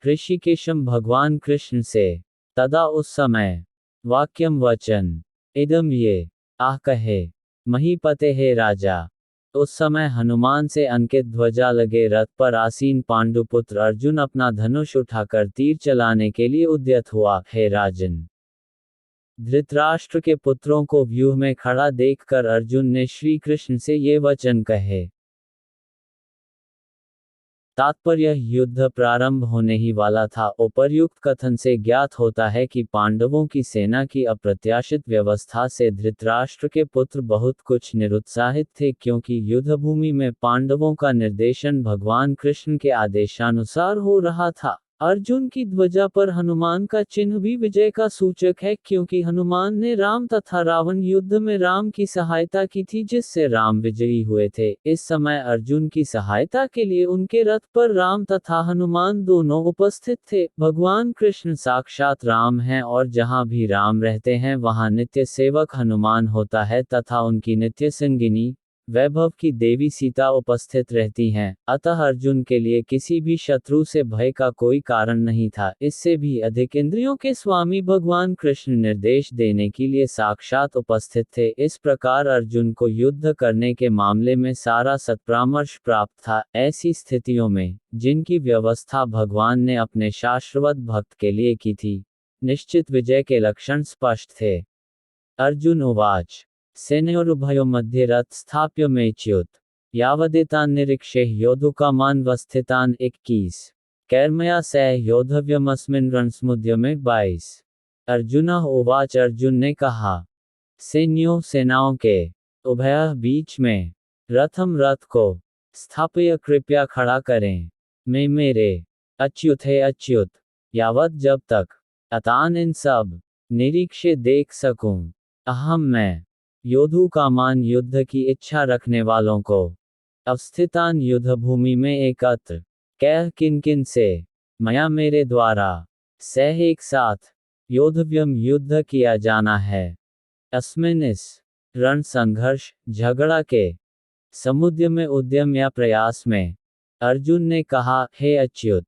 ऋषिकेशम भगवान कृष्ण से, तदा उस समय, वाक्यम वचन, इदम ये, आह कहे, महीपते हे राजा। उस समय हनुमान से अंकित ध्वजा लगे रथ पर आसीन पांडुपुत्र अर्जुन अपना धनुष उठाकर तीर चलाने के लिए उद्यत हुआ। हे राजन, धृतराष्ट्र के पुत्रों को व्यूह में खड़ा देखकर अर्जुन ने श्री कृष्ण से ये वचन कहे। तात्पर्य, युद्ध प्रारंभ होने ही वाला था। उपर्युक्त कथन से ज्ञात होता है कि पांडवों की सेना की अप्रत्याशित व्यवस्था से धृतराष्ट्र के पुत्र बहुत कुछ निरुत्साहित थे, क्योंकि युद्धभूमि में पांडवों का निर्देशन भगवान कृष्ण के आदेशानुसार हो रहा था। अर्जुन की ध्वजा पर हनुमान का चिन्ह भी विजय का सूचक है, क्योंकि हनुमान ने राम तथा रावण युद्ध में राम की सहायता की थी, जिससे राम विजयी हुए थे। इस समय अर्जुन की सहायता के लिए उनके रथ पर राम तथा हनुमान दोनों उपस्थित थे। भगवान कृष्ण साक्षात राम हैं और जहाँ भी राम रहते हैं वहाँ नित्य सेवक हनुमान होता है तथा उनकी नित्य संगिनी वैभव की देवी सीता उपस्थित रहती हैं। अतः अर्जुन के लिए किसी भी शत्रु से भय का कोई कारण नहीं था। इससे भी अधिक इंद्रियों के स्वामी भगवान कृष्ण निर्देश देने के लिए साक्षात उपस्थित थे। इस प्रकार अर्जुन को युद्ध करने के मामले में सारा सत्परामर्श प्राप्त था। ऐसी स्थितियों में, जिनकी व्यवस्था भगवान ने अपने शाश्वत भक्त के लिए की थी, निश्चित विजय के लक्षण स्पष्ट थे। अर्जुन उवाच, सेनयोरुभयो मध्ये रथ स्थाप्य मेच्युत, यावदेतान् निरीक्षे योद्धुकामान् वस्थितान् 21, कैर्मया सह योद्धव्यमस्मिन् रणसमुद्यमे 22। अर्जुनः उवाच, अर्जुन ने कहा, सेनाओं के उभय बीच में, रथम रथ को, स्थापय कृपया खड़ा करें, मैं मेरे, अच्युत है अच्युत, यावत जब तक, अतान इन सब, निरीक्षे देख सकूं, अहम मैं, योद्धु कामान युद्ध की इच्छा रखने वालों को, अवस्थितान युद्ध भूमि में एकत्र, कह किन किन से, मया मेरे द्वारा, सह एक साथ, योद्धव्यम युद्ध किया जाना है, अस्मिन इस, रण संघर्ष झगड़ा के, समुद्र में उद्यम या प्रयास में। अर्जुन ने कहा, हे अच्युत,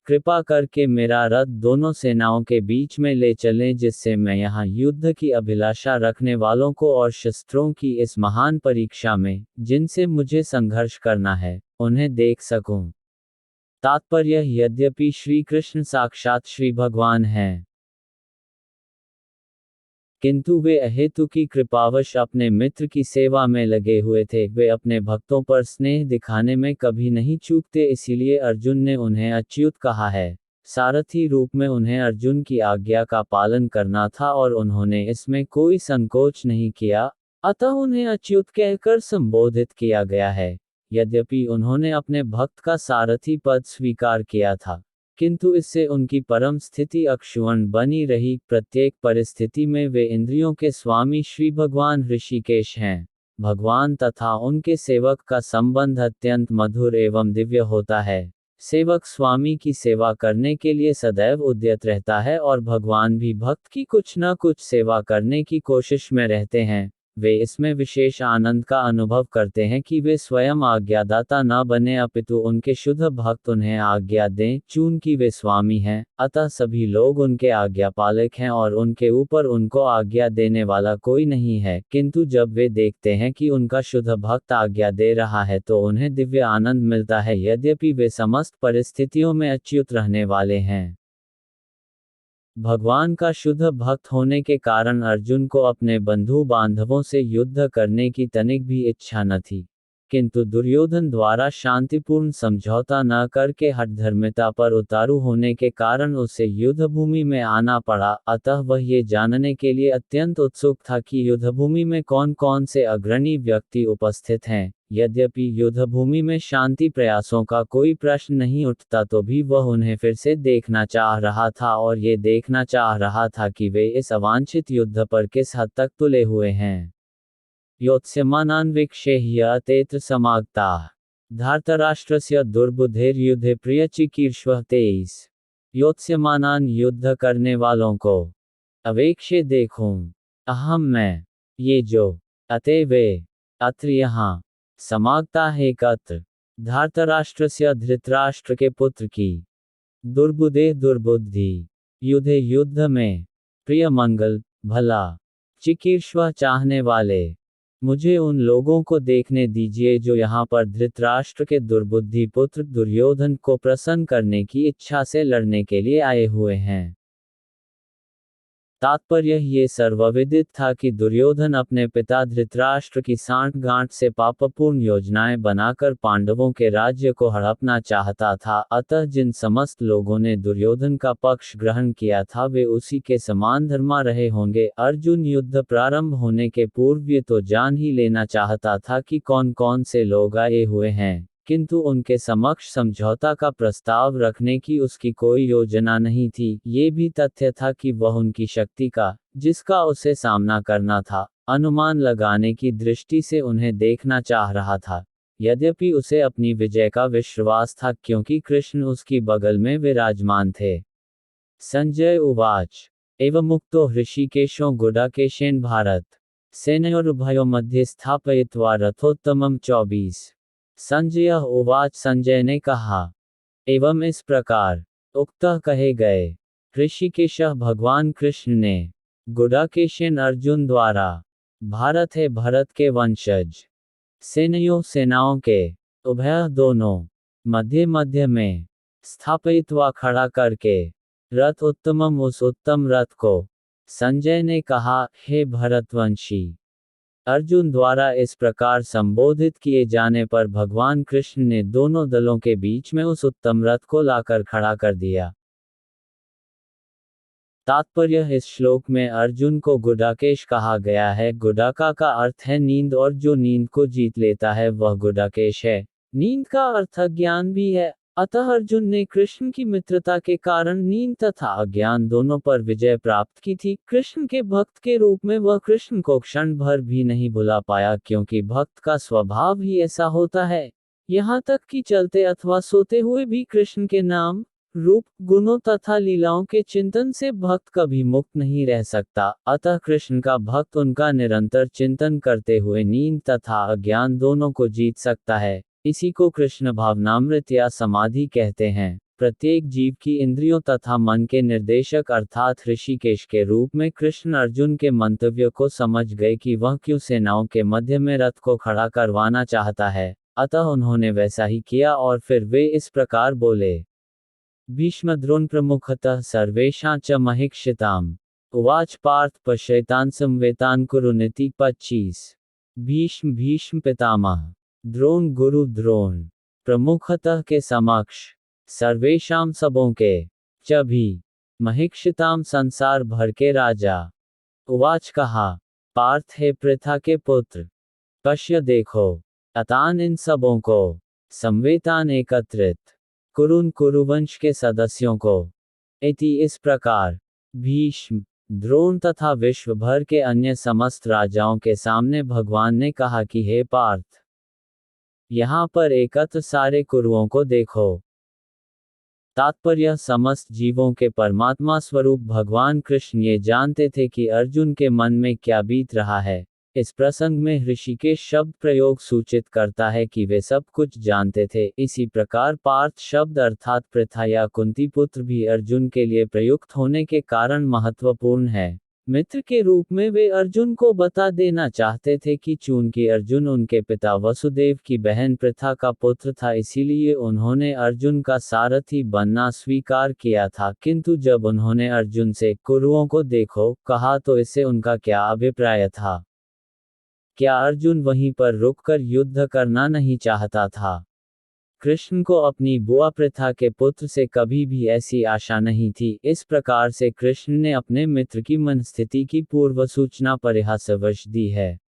कृपा करके मेरा रथ दोनों सेनाओं के बीच में ले चलें, जिससे मैं यहाँ युद्ध की अभिलाषा रखने वालों को और शस्त्रों की इस महान परीक्षा में, जिनसे मुझे संघर्ष करना है, उन्हें देख सकूं। तात्पर्य, यद्यपि श्री कृष्ण साक्षात श्री भगवान हैं, किंतु वे अहेतु की कृपावश अपने मित्र की सेवा में लगे हुए थे। वे अपने भक्तों पर स्नेह दिखाने में कभी नहीं चूकते, इसीलिए अर्जुन ने उन्हें अच्युत कहा है। सारथी रूप में उन्हें अर्जुन की आज्ञा का पालन करना था और उन्होंने इसमें कोई संकोच नहीं किया, अतः उन्हें अच्युत कहकर संबोधित किया गया है। यद्यपि उन्होंने अपने भक्त का सारथी पद स्वीकार किया था, किंतु इससे उनकी परम स्थिति अक्षुण्ण बनी रही। प्रत्येक परिस्थिति में वे इंद्रियों के स्वामी श्री भगवान ऋषिकेश हैं। भगवान तथा उनके सेवक का संबंध अत्यंत मधुर एवं दिव्य होता है। सेवक स्वामी की सेवा करने के लिए सदैव उद्यत रहता है और भगवान भी भक्त की कुछ न कुछ सेवा करने की कोशिश में रहते हैं। वे इसमें विशेष आनंद का अनुभव करते हैं कि वे स्वयं आज्ञादाता न बने, अपितु उनके शुद्ध भक्त उन्हें आज्ञा दें। चूंकि वे स्वामी हैं, अतः सभी लोग उनके आज्ञापालक हैं और उनके ऊपर उनको आज्ञा देने वाला कोई नहीं है। किंतु जब वे देखते हैं कि उनका शुद्ध भक्त आज्ञा दे रहा है तो उन्हें दिव्य आनंद मिलता है, यद्यपि वे समस्त परिस्थितियों में अच्युत रहने वाले हैं। भगवान का शुद्ध भक्त होने के कारण अर्जुन को अपने बंधु बांधवों से युद्ध करने की तनिक भी इच्छा न थी, किंतु दुर्योधन द्वारा शांतिपूर्ण समझौता न करके हठधर्मिता पर उतारू होने के कारण उसे युद्धभूमि में आना पड़ा। अतः वह ये जानने के लिए अत्यंत उत्सुक था कि युद्धभूमि में कौन कौन से अग्रणी व्यक्ति उपस्थित हैं। यद्यपि युद्धभूमि में शांति प्रयासों का कोई प्रश्न नहीं उठता, तो भी वह उन्हें फिर से देखना चाह रहा था और ये देखना चाह रहा था कि वे इस अवांछित युद्ध पर किस हद तक तुले हुए हैं। योत्स्यमानान्वीक्ष्य तेऽत्र समागताः धार्तराष्ट्रस्य दुर्बुद्धेर्युद्धे प्रियचिकीर्ष्वः 23 योत्स्यमानान युद्ध करने वालों को अवेक्ष्य देखूं, अहम मैं, ये जो, अतः वे, अत्र यहाँ, समागता है एकत्र, धार्तराष्ट्रस्य धृतराष्ट्र के पुत्र की, दुर्बुद्धे दुर्बुद्धि, युद्धे युद्ध में, प्रिय मंगल, भला, चिकीर्ष्वा चाहने वाले, मुझे उन लोगों को देखने दीजिए जो यहाँ पर धृतराष्ट्र के दुर्बुद्धि पुत्र दुर्योधन को प्रसन्न करने की इच्छा से लड़ने के लिए आए हुए हैं। तात्पर्य ये सर्वविदित था कि दुर्योधन अपने पिता धृतराष्ट्र की सांठ-गांठ से पापपूर्ण योजनाएं बनाकर पांडवों के राज्य को हड़पना चाहता था, अतः जिन समस्त लोगों ने दुर्योधन का पक्ष ग्रहण किया था वे उसी के समान धर्मा रहे होंगे। अर्जुन युद्ध प्रारंभ होने के पूर्व ये तो जान ही लेना चाहता था कि कौन कौन से लोग आए हुए हैं, किंतु उनके समक्ष समझौता का प्रस्ताव रखने की उसकी कोई योजना नहीं थी। ये भी तथ्य था कि वह उनकी शक्ति का, जिसका उसे सामना करना था, अनुमान लगाने की दृष्टि से उन्हें देखना चाह रहा था। यद्यपि उसे अपनी विजय का विश्वास था क्योंकि कृष्ण उसकी बगल में विराजमान थे। संजय उवाच एवं मुक्तो हृषिकेशो गुडाकेशेन भारत सेनयोरुभयो मध्ये स्थापयित्वा रथोत्तमं 24 संजय उवाच संजय ने कहा, एवं इस प्रकार, उक्तः कहे गए, ऋषिकेशः भगवान कृष्ण ने, गुडाकेशन अर्जुन द्वारा, भारत है भरत के वंशज, सेनयों सेनाओं के, उभय दोनों, मध्य मध्य में, स्थापयित्वा खड़ा करके, रथ उत्तमम उस उत्तम रथ को, संजय ने कहा, हे भरतवंशी। अर्जुन द्वारा इस प्रकार संबोधित किए जाने पर भगवान कृष्ण ने दोनों दलों के बीच में उस उत्तम रथ को लाकर खड़ा कर दिया। तात्पर्य इस श्लोक में अर्जुन को गुडाकेश कहा गया है। गुडाका का अर्थ है नींद और जो नींद को जीत लेता है वह गुडाकेश है। नींद का अर्थ अज्ञान भी है, अतः अर्जुन ने कृष्ण की मित्रता के कारण नींद तथा अज्ञान दोनों पर विजय प्राप्त की थी। कृष्ण के भक्त के रूप में वह कृष्ण को क्षण भर भी नहीं भुला पाया क्योंकि भक्त का स्वभाव ही ऐसा होता है। यहाँ तक कि चलते अथवा सोते हुए भी कृष्ण के नाम, रूप, गुणों तथा लीलाओं के चिंतन से भक्त कभी मुक्त नहीं रह सकता। अतः कृष्ण का भक्त उनका निरंतर चिंतन करते हुए नींद तथा अज्ञान दोनों को जीत सकता है। इसी को कृष्ण भावनामृत या समाधि कहते हैं। प्रत्येक जीव की इंद्रियों तथा मन के निर्देशक अर्थात ऋषिकेश के रूप में कृष्ण अर्जुन के मंतव्य को समझ गए कि वह क्यों सेनाओं के मध्य में रथ को खड़ा करवाना चाहता है, अतः उन्होंने वैसा ही किया और फिर वे इस प्रकार बोले। भीष्म द्रोण प्रमुखतः सर्वेषां च महिक्षिताम् उवाच पार्थ पश्यतान् संवेतान् कुरुनिति 25 भीष्म भीष्म पितामह द्रोण गुरु द्रोण प्रमुखतः के समक्ष सर्वेषां सबों के च भी महिक्षिताम संसार भर के राजा उवाच कहा पार्थ है पृथा के पुत्र पश्य देखो अतान इन सबों को संवेतान एकत्रित कुरुन कुरुवंश के सदस्यों को इति इस प्रकार भीष्म द्रोण तथा विश्व भर के अन्य समस्त राजाओं के सामने भगवान ने कहा कि हे पार्थ, यहाँ पर एकत्र सारे कुरुओं को देखो। तात्पर्य समस्त जीवों के परमात्मा स्वरूप भगवान कृष्ण ये जानते थे कि अर्जुन के मन में क्या बीत रहा है। इस प्रसंग में ऋषिकेश शब्द प्रयोग सूचित करता है कि वे सब कुछ जानते थे। इसी प्रकार पार्थ शब्द अर्थात पृथा या कुंती पुत्र भी अर्जुन के लिए प्रयुक्त होने के कारण महत्वपूर्ण है। मित्र के रूप में वे अर्जुन को बता देना चाहते थे कि चूंकि अर्जुन उनके पिता वसुदेव की बहन पृथा का पुत्र था इसीलिए उन्होंने अर्जुन का सारथी बनना स्वीकार किया था। किंतु जब उन्होंने अर्जुन से कुरुओं को देखो कहा तो इससे उनका क्या अभिप्राय था? क्या अर्जुन वहीं पर रुककर युद्ध करना नहीं चाहता था? कृष्ण को अपनी बुआ पृथा के पुत्र से कभी भी ऐसी आशा नहीं थी। इस प्रकार से कृष्ण ने अपने मित्र की मनस्थिति की पूर्व सूचना परिहासवश दी है।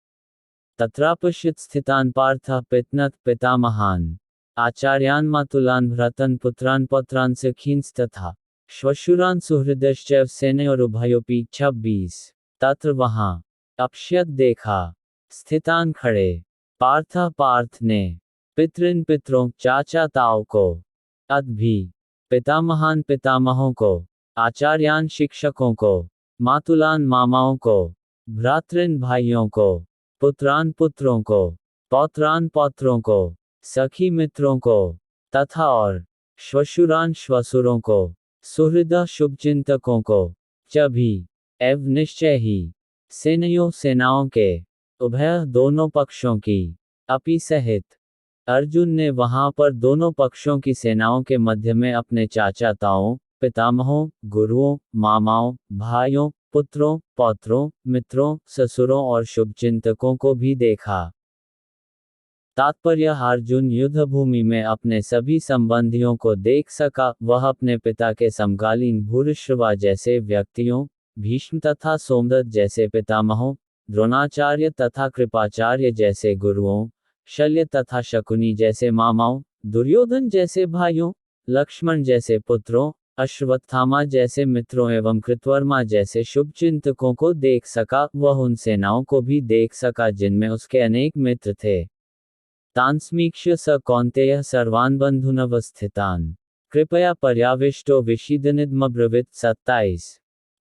तत्रापश्यत स्थितान पार्थः पितनत पितामहान आचार्यान मातुलान भ्रातन पुत्रान पौत्रान सखींस्तथा श्वशुरान सुहृदश्चैव सेनयोरुभयोपि 26 तत्र वहां अपश्यत देखा स्थितान खड़े, पार्थ पार्थ ने, पितृन पितरों चाचा ताओ को, अद भी, पितामहान पितामहों को, आचार्यान शिक्षकों को, मातुलान मामाओं को, भ्रातृन भाइयों को, पुत्रान पुत्रों को, पौत्रान पौत्रों को, सखी मित्रों को, तथा और श्वशुरान श्वसुरों को, सुहृदा शुभचिंतकों को, च भी, एव निश्चय ही, सेनयों सेनाओं के, उभय दोनों पक्षों की, अपि सहित। अर्जुन ने वहां पर दोनों पक्षों की सेनाओं के मध्य में अपने चाचा ताओं, पितामहों, गुरुओं, मामाओं, भाइयों, पुत्रों, पौत्रों, मित्रों, ससुरों और शुभचिंतकों को भी देखा। तात्पर्य: अर्जुन युद्ध भूमि में अपने सभी संबंधियों को देख सका। वह अपने पिता के समकालीन भूरिश्रवा जैसे व्यक्तियों, भीष्म तथा सोमदत्त जैसे पितामहों, द्रोणाचार्य तथा कृपाचार्य जैसे गुरुओं, शल्य तथा शकुनी जैसे मामाओं, दुर्योधन जैसे भाइयों, लक्ष्मण जैसे पुत्रों, अश्वत्थामा जैसे मित्रों एवं कृतवर्मा जैसे शुभचिंतकों को देख सका। वह उन सेनाओं को भी देख सका जिनमें उसके अनेक मित्र थे। तान्स्मीक्ष्य स कौन्तेयः सर्वान् बन्धूनवस्थितान् कृपया पर्याविष्टो विषीदनिदमब्रवीत् 27।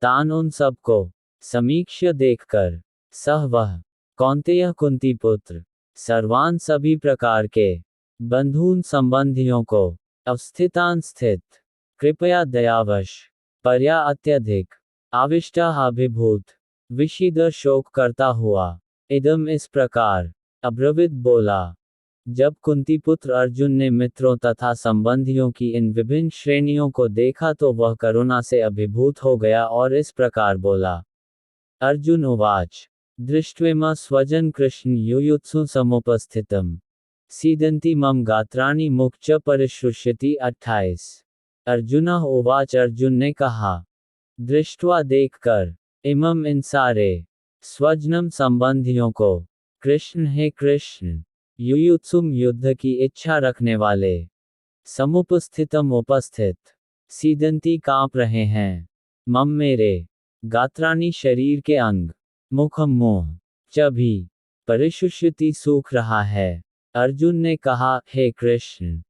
तान उन सबको समीक्ष्य देखकर, सह वह कौन्तेय कुंती पुत्र, सर्वान सभी प्रकार के, बंधून संबंधियों को, अवस्थितान स्थित, कृपया दयावश, पर्या अत्यधिक, आविष्टा अभिभूत, विषीद शोक करता हुआ, इदम इस प्रकार, अब्रवीत बोला। जब कुंती पुत्र अर्जुन ने मित्रों तथा संबंधियों की इन विभिन्न श्रेणियों को देखा तो वह करुणा से अभिभूत हो गया और इस प्रकार बोला। अर्जुन उवाच दृष्ट्वेम स्वजन कृष्ण युयुत्सु समुपस्थितम सीदंती मम गात्राणि मुख च परिश्रुष्यति 28। अर्जुना उवाच अर्जुन ने कहा, दृष्ट्वा देखकर, इमम इन सारे, स्वजनम संबंधियों को, कृष्ण हे कृष्ण, युयुत्सुम युद्ध की इच्छा रखने वाले, समुपस्थितम उपस्थित, सीदंती कांप रहे हैं, मम मेरे, गात्राणि शरीर के अंग, मुखम मुंह, च भी, परिशुष्यति सूख रहा है। अर्जुन ने कहा, हे कृष्ण,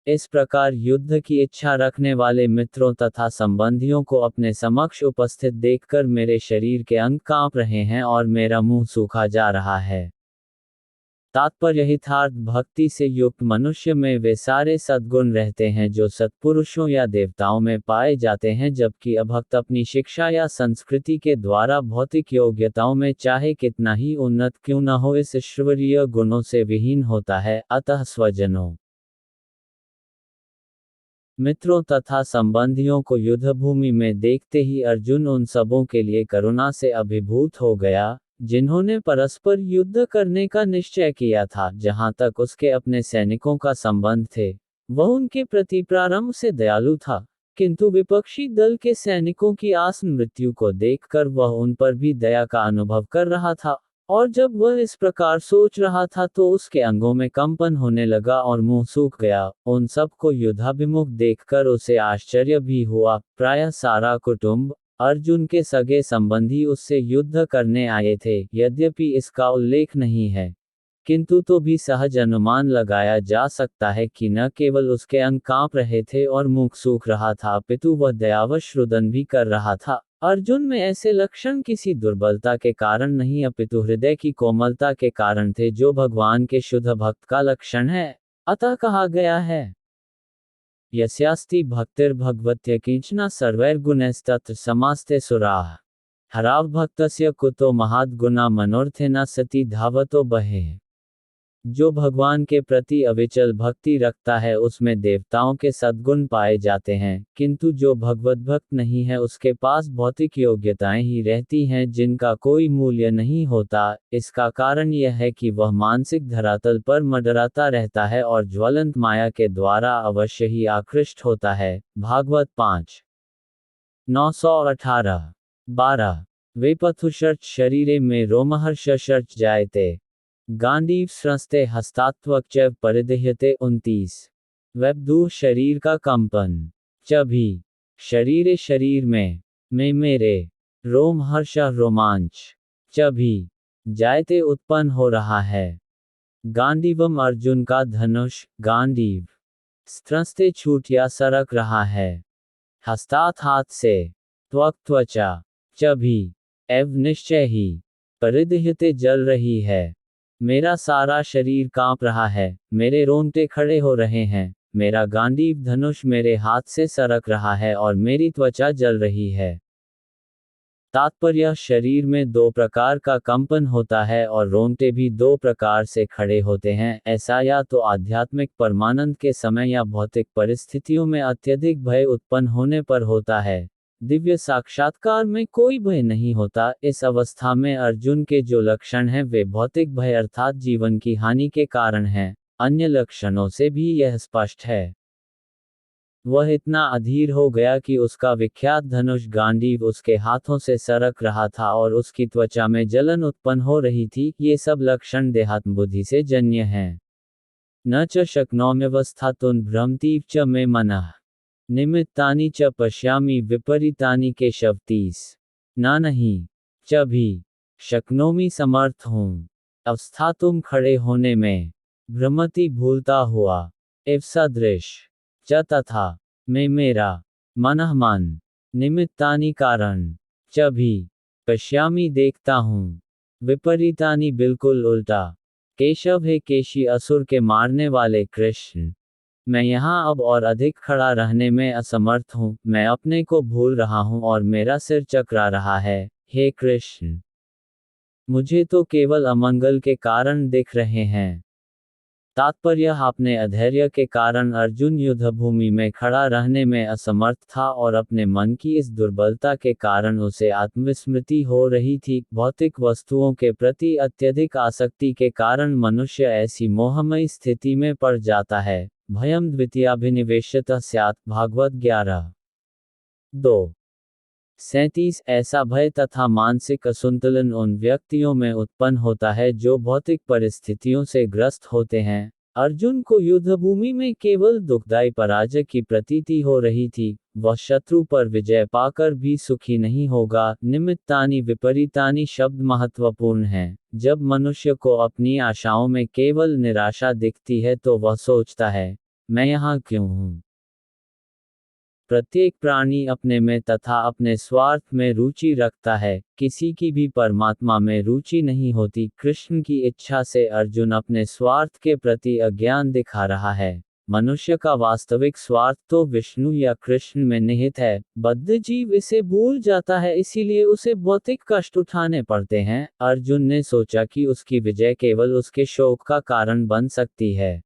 इस प्रकार युद्ध की इच्छा रखने वाले मित्रों तथा संबंधियों को अपने समक्ष उपस्थित देखकर मेरे शरीर के अंग कांप रहे हैं और मेरा मुंह सूखा जा रहा है। तात्पर्य: हितार्थ भक्ति से युक्त मनुष्य में वे सारे सद्गुण रहते हैं जो सत्पुरुषों या देवताओं में पाए जाते हैं, जबकि अभक्त अपनी शिक्षा या संस्कृति के द्वारा भौतिक योग्यताओं में चाहे कितना ही उन्नत क्यों न हो इस ईश्वरीय गुणों से विहीन होता है। अतः स्वजनों, मित्रों तथा संबंधियों को युद्धभूमि में देखते ही अर्जुन उन सबों के लिए करुणा से अभिभूत हो गया जिन्होंने परस्पर युद्ध करने का निश्चय किया था। जहां तक उसके अपने सैनिकों का संबंध थे, वह उनके प्रति प्रारंभ से दयालु था, किंतु विपक्षी दल के सैनिकों की आसन मृत्यु को देखकर वह उन पर भी दया का अनुभव कर रहा था। और जब वह इस प्रकार सोच रहा था तो उसके अंगों में कंपन होने लगा और मुंह सूख गया। उन सब को युद्धाभिमुख देखकर उसे आश्चर्य भी हुआ। प्रायः सारा कुटुंब, अर्जुन के सगे संबंधी उससे युद्ध करने आए थे। यद्यपि इसका उल्लेख नहीं है, किंतु तो भी सहज अनुमान लगाया जा सकता है कि न केवल उसके अंग कांप रहे थे और मुख सूख रहा था, अपितु वह दयावश रुदन भी कर रहा था। अर्जुन में ऐसे लक्षण किसी दुर्बलता के कारण नहीं, अपितु हृदय की कोमलता के कारण थे, जो भगवान के शुद्ध भक्त का लक्षण है। अतः कहा गया है, यस्यास्ति भक्तिर्भगवत्य किंचना सर्वैर्गुणैस्तत्र समास्ते सुराः हराव भक्तस्य कुतो महाद्गुना मनोर्थेना सति धावतो बहे। जो भगवान के प्रति अविचल भक्ति रखता है उसमें देवताओं के सद्गुण पाए जाते हैं, किंतु जो भगवत भक्त नहीं है उसके पास भौतिक योग्यताएं ही रहती हैं जिनका कोई मूल्य नहीं होता। इसका कारण यह है कि वह मानसिक धरातल पर मंडराता रहता है और ज्वलंत माया के द्वारा अवश्य ही आकृष्ट होता है। भागवत 5 918 12 वे पथुषर्च शरीरे में रोमहर्षर्च जायते गांडीव स्रस्ते हस्तात्वक च परिदह्यते 29 वेबदूह शरीर का कंपन, च भी शरीरे शरीर में मेरे रोम हर्ष रोमांच, च भी जायते उत्पन्न हो रहा है। गांडीवम अर्जुन का धनुष, गांडीव। स्त्रस्ते छूट या सरक रहा है। हस्तात हाथ से। त्वक त्वचा। च भी। एव निश्चय ही। परिदह्यते जल रही है। मेरा सारा शरीर कांप रहा है, मेरे रोंगटे खड़े हो रहे हैं, मेरा गांडीव धनुष मेरे हाथ से सरक रहा है और मेरी त्वचा जल रही है। तात्पर्य, शरीर में दो प्रकार का कंपन होता है और रोंगटे भी दो प्रकार से खड़े होते हैं। ऐसा या तो आध्यात्मिक परमानंद के समय या भौतिक परिस्थितियों में अत्यधिक भय उत्पन्न होने पर होता है। दिव्य साक्षात्कार में कोई भय नहीं होता। इस अवस्था में अर्जुन के जो लक्षण हैं वे भौतिक भय अर्थात जीवन की हानि के कारण हैं। अन्य लक्षणों से भी यह स्पष्ट है। वह इतना अधीर हो गया कि उसका विख्यात धनुष गांडीव उसके हाथों से सरक रहा था और उसकी त्वचा में जलन उत्पन्न हो रही थी। ये सब लक्षण देहात्म बुद्धि से जन्य हैं। न च शक्नोम्यवस्थातुं भ्रमतीव च मे मनः निमित्तानि च पश्यामि विपरीतानि केशव 30। ना नहीं। च भी। शक्नोमी समर्थ हूँ। अवस्थातुम खड़े होने में। भ्रमति भूलता हुआ। एव सदृश। च तथा। मैं मेरा। मनः मन। निमित्तानि कारण। च भी। पश्यामि देखता हूँ। विपरीतानि बिल्कुल उल्टा। केशव है केशी असुर के मारने वाले कृष्ण। मैं यहाँ अब और अधिक खड़ा रहने में असमर्थ हूँ, मैं अपने को भूल रहा हूँ और मेरा सिर चकरा रहा है, हे कृष्ण। मुझे तो केवल अमंगल के कारण दिख रहे हैं। तात्पर्य, अपने अधैर्य के कारण अर्जुन युद्धभूमि में खड़ा रहने में असमर्थ था और अपने मन की इस दुर्बलता के कारण उसे आत्मविस्मृति हो रही थी। भौतिक वस्तुओं के प्रति अत्यधिक आसक्ति के कारण मनुष्य ऐसी मोहमयी स्थिति में पड़ जाता है। भयम द्वितीयाभिनिवेशतः स्यात्, भागवत 11:2। 37 ऐसा भय तथा मानसिक असंतुलन उन व्यक्तियों में उत्पन्न होता है जो भौतिक परिस्थितियों से ग्रस्त होते हैं। अर्जुन को युद्धभूमि में केवल दुखदायी पराजय की प्रतीति हो रही थी, वह शत्रु पर विजय पाकर भी सुखी नहीं होगा। निमित्तानि विपरीतानि शब्द महत्वपूर्ण हैं। जब मनुष्य को अपनी आशाओं में केवल निराशा दिखती है तो वह सोचता है, मैं यहाँ क्यों हूँ। प्रत्येक प्राणी अपने में तथा अपने स्वार्थ में रुचि रखता है, किसी की भी परमात्मा में रुचि नहीं होती। कृष्ण की इच्छा से अर्जुन अपने स्वार्थ के प्रति अज्ञान दिखा रहा है। मनुष्य का वास्तविक स्वार्थ तो विष्णु या कृष्ण में निहित है। बद्ध जीव इसे भूल जाता है, इसीलिए उसे भौतिक कष्ट उठाने पड़ते हैं। अर्जुन ने सोचा कि उसकी विजय केवल उसके शोक का कारण बन सकती है।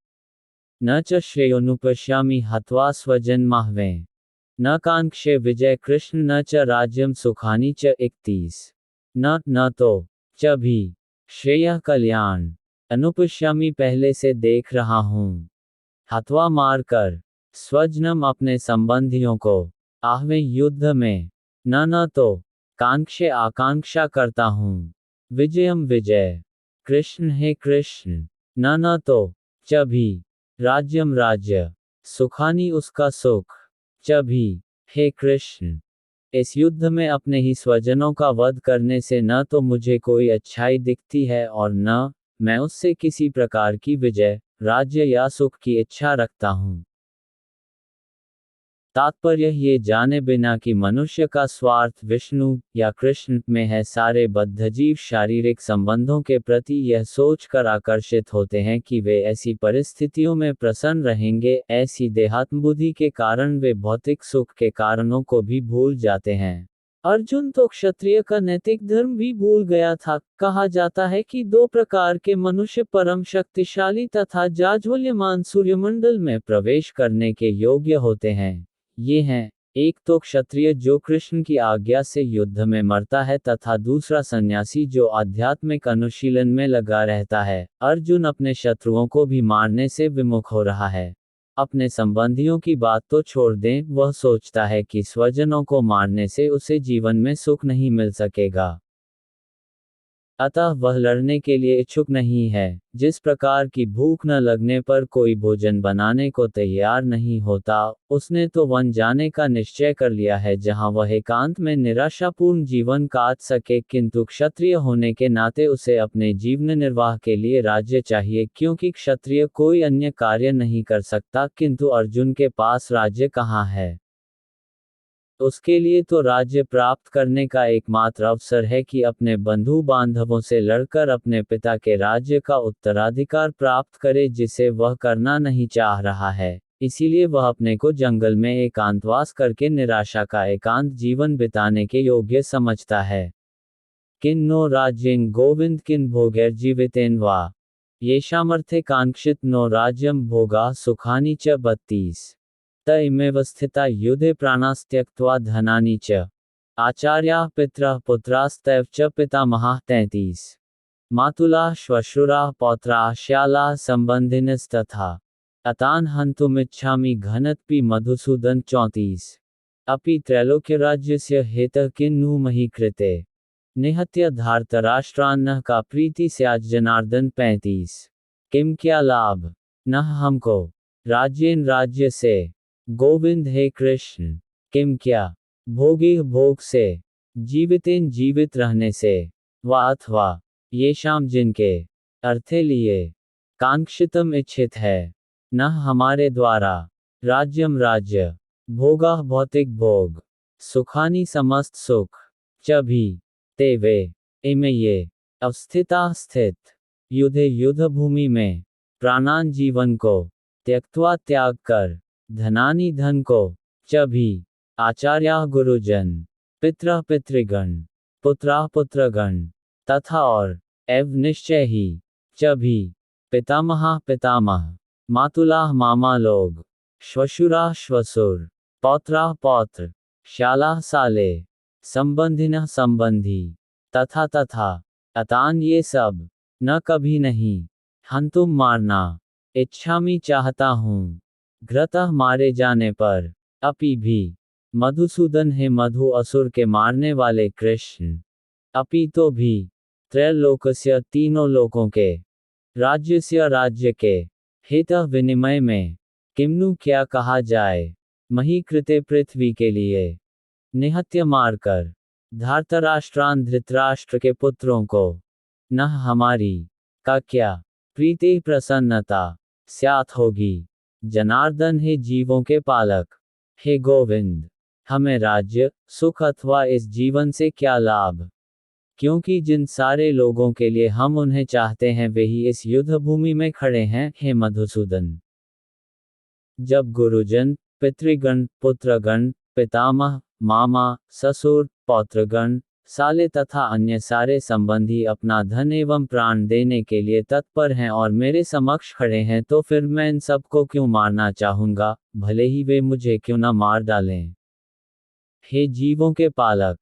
न च श्रेयोनुपश्यामि हत्वा स्वजन्माह्वे न कांक्षे विजय कृष्ण न च राज्यम सुखानी च 31। न तो। च भी। श्रेय कल्याण। अनुपश्यामी पहले से देख रहा हूँ। हत्वा मारकर। स्वजनम अपने संबंधियों को। आहवे युद्ध में। न तो। कांक्षे आकांक्षा करता हूँ। विजयम विजय। कृष्ण है कृष्ण। न तो। च भी। राज्यम राज्य। सुखानी उसका सुख। च भी। हे कृष्ण। इस युद्ध में अपने ही स्वजनों का वध करने से न तो मुझे कोई अच्छाई दिखती है और न मैं उससे किसी प्रकार की विजय, राज्य या सुख की इच्छा रखता हूँ। तात्पर्य, ये जाने बिना कि मनुष्य का स्वार्थ विष्णु या कृष्ण में है। सारे बद्धजीव शारीरिक संबंधों के प्रति यह सोचकर आकर्षित होते हैं कि वे ऐसी परिस्थितियों में प्रसन्न रहेंगे। ऐसी देहात्मबुद्धि के कारण वे भौतिक सुख के कारणों को भी भूल जाते हैं। अर्जुन तो क्षत्रिय का नैतिक धर्म भी भूल गया था। कहा जाता है कि दो प्रकार के मनुष्य परम शक्तिशाली तथा जाज्वल्यमान सूर्यमंडल में प्रवेश करने के योग्य होते हैं। ये हैं, एक तो क्षत्रिय जो कृष्ण की आज्ञा से युद्ध में मरता है तथा दूसरा सन्यासी जो आध्यात्मिक अनुशीलन में लगा रहता है। अर्जुन अपने शत्रुओं को भी मारने से विमुख हो रहा है। अपने संबंधियों की बात तो छोड़ दें, वह सोचता है कि स्वजनों को मारने से उसे जीवन में सुख नहीं मिल सकेगा। अतः वह लड़ने के लिए इच्छुक नहीं है। जिस प्रकार की भूख न लगने पर कोई भोजन बनाने को तैयार नहीं होता, उसने तो वन जाने का निश्चय कर लिया है जहां वह एकांत में निराशापूर्ण जीवन काट सके, किंतु क्षत्रिय होने के नाते उसे अपने जीवन निर्वाह के लिए राज्य चाहिए, क्योंकि क्षत्रिय कोई अन्य कार्य नहीं कर सकता। किंतु अर्जुन के पास राज्य कहाँ है? उसके लिए तो राज्य प्राप्त करने का एकमात्र अवसर है कि अपने बंधु बांधवों से लड़कर अपने पिता के राज्य का उत्तराधिकार प्राप्त करे, जिसे वह करना नहीं चाह रहा है। इसीलिए वह अपने को जंगल में एकांतवास करके निराशा का एकांत जीवन बिताने के योग्य समझता है। किन नो राज्यं गोविंद किन भोगैर्जीवितेन वा येषामर्थे कांक्षित नो राज्यम भोगा सुखानि च 32 त इमेव स्थिता युधे प्राणास्त्यक्त्वा धनानि च आचार्याः पितरः पुत्रास्तैव च पितामहाः 33 मातुलाः श्वशुराः पौत्राः श्यालाः सम्बन्धिनस्तथा अतान् हन्तुमिच्छामि घनत्पि मधुसूदन 34 अपि त्रैलोक्यराज्यस्य हेतः किन्नु मही कृते निहत्य धार्तराष्ट्रान्नः का प्रीति स्यात् जनार्दन 35 किम क्या लाभ न हमको राज्येन राज्य से गोविंद हे कृष्ण किम क्या भोगी भोग से जीवितेन जीवित रहने से वा अथवा ये शाम जिनके अर्थे लिए कांक्षितम इच्छित है न हमारे द्वारा राज्यम राज्य भोगा भौतिक भोग सुखानी समस्त सुख च भी ते वे इमे ये अवस्थिता स्थित युद्धे युद्ध भूमि में प्राणान जीवन को त्यक्त्वा त्याग कर धनानि धन को च भी आचार्याः गुरुजन पितरः पितृगण पुत्राः पुत्रगण तथा और एव निश्चय ही च भी पितामहाः पितामह मातुलाः मामा लोग श्वशुराः श्वशुर पौत्राः पौत्र श्यालाः साले संबंधिनः संबंधी तथा तथा अतान ये सब न कभी नहीं हंतुम मारना इच्छामि चाहता हूँ घ्रतः मारे जाने पर अपि भी मधुसूदन है मधु असुर के मारने वाले कृष्ण अपि तो भी त्रैलोकस्य तीनों लोकों के राज्यस्य राज्य के हितः विनिमय में किम्नु क्या कहा जाए मही कृते पृथ्वी के लिए निहत्य मारकर धार्तराष्ट्रान धृतराष्ट्र के पुत्रों को न हमारी का क्या प्रीति प्रसन्नता स्यात् होगी जनार्दन हे जीवों के पालक हे गोविंद हमें राज्य सुख अथवा इस जीवन से क्या लाभ, क्योंकि जिन सारे लोगों के लिए हम उन्हें चाहते हैं वे ही इस युद्ध भूमि में खड़े हैं। हे मधुसूदन, जब गुरुजन पितृगण पुत्रगण पितामह मामा ससुर पौत्रगण साले तथा अन्य सारे संबंधी अपना धन एवं प्राण देने के लिए तत्पर हैं और मेरे समक्ष खड़े हैं, तो फिर मैं इन सबको क्यों मारना चाहूंगा, भले ही वे मुझे क्यों न मार डालें। हे जीवों के पालक,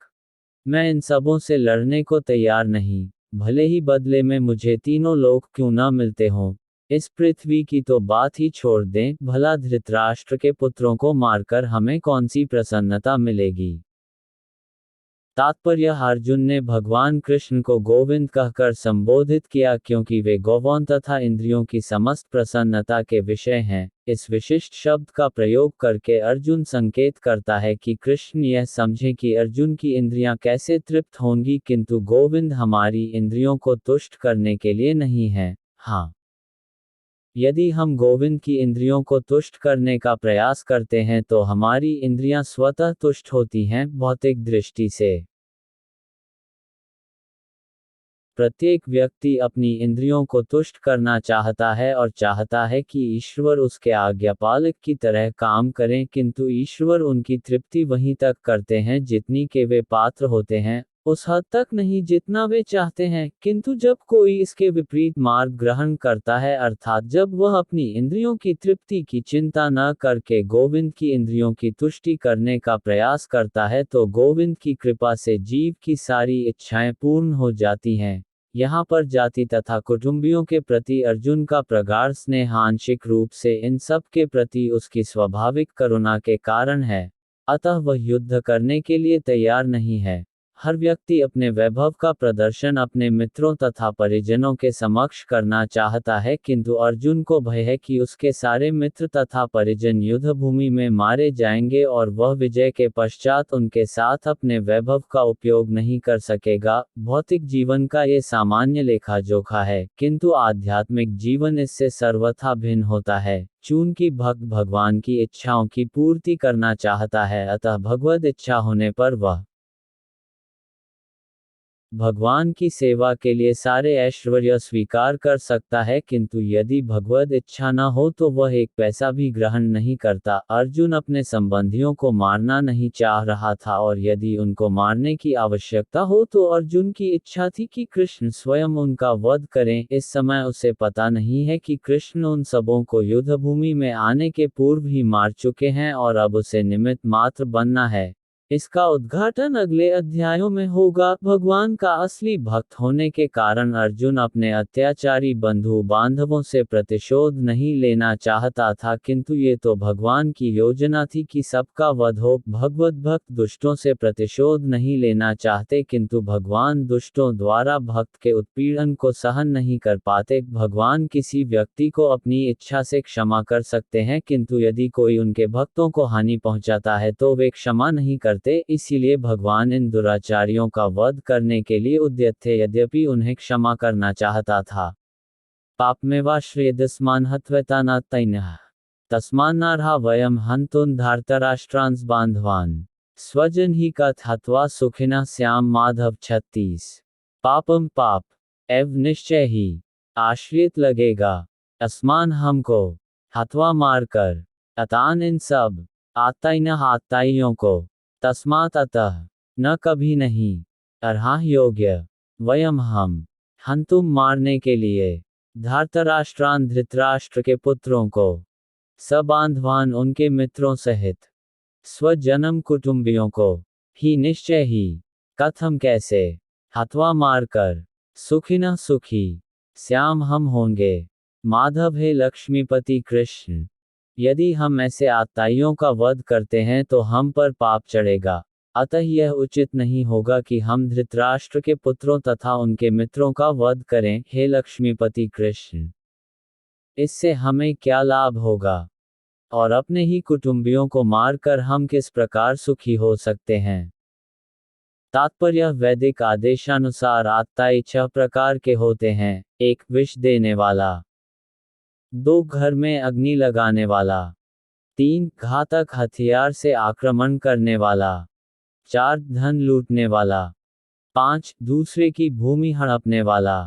मैं इन सबों से लड़ने को तैयार नहीं, भले ही बदले में मुझे तीनों लोक क्यों न मिलते हों। इस पृथ्वी की तो बात ही छोड़ दें, भला धृतराष्ट्र के पुत्रों को मारकर हमें कौन सी प्रसन्नता मिलेगी। तात्पर्य अर्जुन ने भगवान कृष्ण को गोविंद कहकर संबोधित किया क्योंकि वे गौवों तथा इंद्रियों की समस्त प्रसन्नता के विषय हैं। इस विशिष्ट शब्द का प्रयोग करके अर्जुन संकेत करता है कि कृष्ण यह समझे कि अर्जुन की इंद्रियां कैसे तृप्त होंगी, किंतु गोविंद हमारी इंद्रियों को तुष्ट करने के लिए नहीं है। हाँ, यदि हम गोविंद की इंद्रियों को तुष्ट करने का प्रयास करते हैं तो हमारी इंद्रियां स्वतः तुष्ट होती हैं। भौतिक दृष्टि से प्रत्येक व्यक्ति अपनी इंद्रियों को तुष्ट करना चाहता है और चाहता है कि ईश्वर उसके आज्ञापालक की तरह काम करें, किंतु ईश्वर उनकी तृप्ति वहीं तक करते हैं जितनी के वे पात्र होते हैं, उस हद तक नहीं जितना वे चाहते हैं। किंतु जब कोई इसके विपरीत मार्ग ग्रहण करता है, अर्थात जब वह अपनी इंद्रियों की तृप्ति की चिंता न करके गोविंद की इंद्रियों की तुष्टि करने का प्रयास करता है, तो गोविंद की कृपा से जीव की सारी इच्छाएं पूर्ण हो जाती हैं। यहाँ पर जाति तथा कुटुंबियों के प्रति अर्जुन का प्रगाढ़ स्नेह आंशिक रूप से इन सब के प्रति उसकी स्वाभाविक करुणा के कारण है, अतः वह युद्ध करने के लिए तैयार नहीं है। हर व्यक्ति अपने वैभव का प्रदर्शन अपने मित्रों तथा परिजनों के समक्ष करना चाहता है, किंतु अर्जुन को भय है कि उसके सारे मित्र तथा परिजन युद्ध भूमि में मारे जाएंगे और वह विजय के पश्चात उनके साथ अपने वैभव का उपयोग नहीं कर सकेगा। भौतिक जीवन का ये सामान्य लेखा जोखा है, किंतु आध्यात्मिक जीवन इससे सर्वथा भिन्न होता है। चूंकि भक्त भगवान की इच्छाओं की पूर्ति करना चाहता है, अतः भगवद इच्छा होने पर वह भगवान की सेवा के लिए सारे ऐश्वर्य स्वीकार कर सकता है, किंतु यदि भगवद इच्छा न हो तो वह एक पैसा भी ग्रहण नहीं करता। अर्जुन अपने संबंधियों को मारना नहीं चाह रहा था, और यदि उनको मारने की आवश्यकता हो तो अर्जुन की इच्छा थी कि कृष्ण स्वयं उनका वध करें। इस समय उसे पता नहीं है कि कृष्ण उन सबों को युद्ध भूमि में आने के पूर्व ही मार चुके हैं और अब उसे निमित्त मात्र बनना है। इसका उद्घाटन अगले अध्यायों में होगा। भगवान का असली भक्त होने के कारण अर्जुन अपने अत्याचारी बंधु बांधवों से प्रतिशोध नहीं लेना चाहता था, किंतु ये तो भगवान की योजना थी कि सबका वध हो। भगवत भक्त दुष्टों से प्रतिशोध नहीं लेना चाहते, किंतु भगवान दुष्टों द्वारा भक्त के उत्पीड़न को सहन नहीं कर पाते। भगवान किसी व्यक्ति को अपनी इच्छा से क्षमा कर सकते हैं, किंतु यदि कोई उनके भक्तों को हानि पहुंचाता है तो वे क्षमा नहीं करते। इसीलिए भगवान इन दुराचारियों का वध करने के लिए उद्यत थे, यद्यपि उन्हें क्षमा करना चाहता था। पापमेवाश्रयेदस्मान् हत्वैतानात् तैन्यः तस्मान्नार्हा वयं हन्तुं धार्तराष्ट्रांस् बान्धवान् स्वजन ही कथ हत्वा सुखिनः स्याम। माधव 36। पापम पाप एव निश्चय ही आश्रित लगेगा, अस्मान हमको, हत्वा मारकर, अतान इन सब, आत्ताइनः आत्ताइयों को, तस्मात् अतः, न कभी नहीं, अर्हा योग्य, वयम हम, हंतुम मारने के लिए, धार्तराष्ट्रान धृतराष्ट्र के पुत्रों को, सबांधवान उनके मित्रों सहित, स्वजनम कुटुंबियों को, ही निश्चय ही, कथम कैसे, हत्वा मारकर, सुखिना सुखी, श्याम हम होंगे। माधव हे लक्ष्मीपति कृष्ण, यदि हम ऐसे आत्ताइयों का वध करते हैं तो हम पर पाप चढ़ेगा, अतः यह उचित नहीं होगा कि हम धृतराष्ट्र के पुत्रों तथा उनके मित्रों का वध करें। हे लक्ष्मीपति कृष्ण, इससे हमें क्या लाभ होगा, और अपने ही कुटुंबियों को मारकर हम किस प्रकार सुखी हो सकते हैं। तात्पर्य वैदिक आदेशानुसार आत्ताई 6 प्रकार के होते हैं। 1 विष देने वाला, 2 घर में अग्नि लगाने वाला, 3 घातक हथियार से आक्रमण करने वाला, 4 धन लूटने वाला, 5 दूसरे की भूमि हड़पने वाला,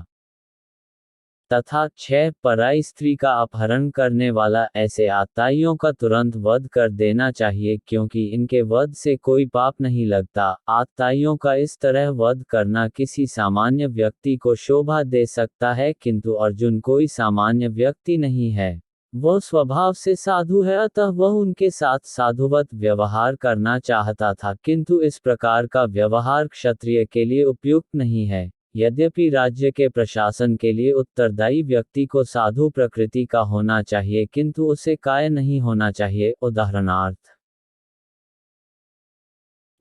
तथा 6 पराई स्त्री का अपहरण करने वाला। ऐसे आत्ताइयों का तुरंत वध कर देना चाहिए, क्योंकि इनके वध से कोई पाप नहीं लगता। आत्ताइयों का इस तरह वध करना किसी सामान्य व्यक्ति को शोभा दे सकता है, किंतु अर्जुन कोई सामान्य व्यक्ति नहीं है, वह स्वभाव से साधु है, अतः वह उनके साथ साधुवत व्यवहार करना चाहता था, किंतु इस प्रकार का व्यवहार क्षत्रिय के लिए उपयुक्त नहीं है। यद्यपि राज्य के प्रशासन के लिए उत्तरदायी व्यक्ति को साधु प्रकृति का होना चाहिए, किंतु उसे काय नहीं होना चाहिए। उदाहरणार्थ,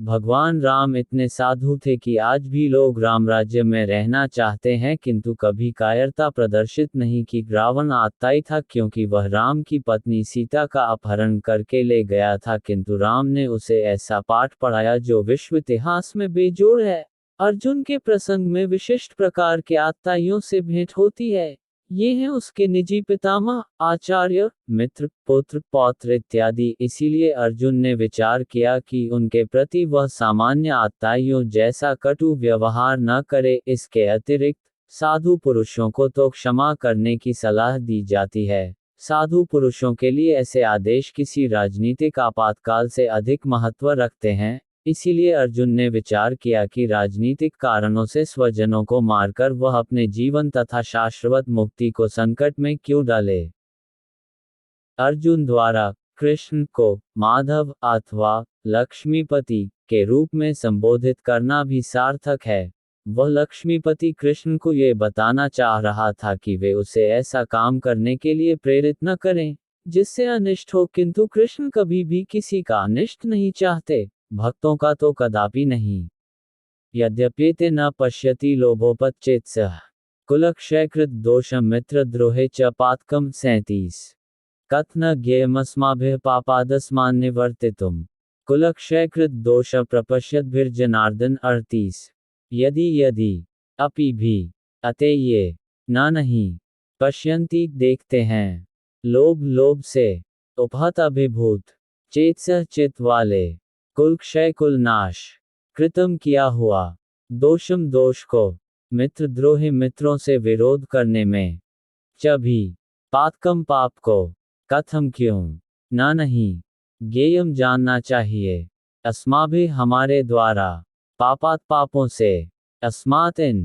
भगवान राम इतने साधु थे कि आज भी लोग राम राज्य में रहना चाहते हैं, किंतु कभी कायरता प्रदर्शित नहीं की। रावण आत्ताई था, क्योंकि वह राम की पत्नी सीता का अपहरण करके ले गया था, किंतु राम ने उसे ऐसा पाठ पढ़ाया जो विश्व इतिहास में बेजोड़ है। अर्जुन के प्रसंग में विशिष्ट प्रकार के आत्ताइयों से भेंट होती है। ये हैं उसके निजी पितामह, आचार्य, मित्र, पुत्र, पौत्र इत्यादि। इसीलिए अर्जुन ने विचार किया कि उनके प्रति वह सामान्य आत्ताइयों जैसा कटु व्यवहार न करे। इसके अतिरिक्त साधु पुरुषों को तो क्षमा करने की सलाह दी जाती है। साधु पुरुषों के लिए ऐसे आदेश किसी राजनीतिक आपातकाल से अधिक महत्व रखते हैं। इसीलिए अर्जुन ने विचार किया कि राजनीतिक कारणों से स्वजनों को मारकर वह अपने जीवन तथा शाश्वत मुक्ति को संकट में क्यों डाले। अर्जुन द्वारा कृष्ण को माधव अथवा लक्ष्मीपति के रूप में संबोधित करना भी सार्थक है। वह लक्ष्मीपति कृष्ण को ये बताना चाह रहा था कि वे उसे ऐसा काम करने के लिए प्रेरित न करें जिससे अनिष्ट हो, किंतु कृष्ण कभी भी किसी का अनिष्ट नहीं चाहते, भक्तों का तो कदापि नहीं। यद्यप्येते न पश्यति लोभोपचेत्सः कुलक्षयकृत दोषम मित्रद्रोहे च पातकम 37 कथन ज्ञेयमस्माभिः पापादस्मान् निवर्तितुम् कुलक्षयकृत दोष प्रपश्यद्भिर्जनार्दन 38 यदि अपि भी अतः ये न नहीं पश्यन्ति देखते हैं लोभ से उपहत अभिभूत चेतसः चित्त वाले कुल क्षय कुल नाश कृतम किया हुआ दोषम दोष को मित्रद्रोही मित्रों से विरोध करने में च भी पातकम पाप को कथम क्यों न नहीं ज्ञेयम जानना चाहिए अस्माभि हमारे द्वारा पापात पापों से अस्मात् इन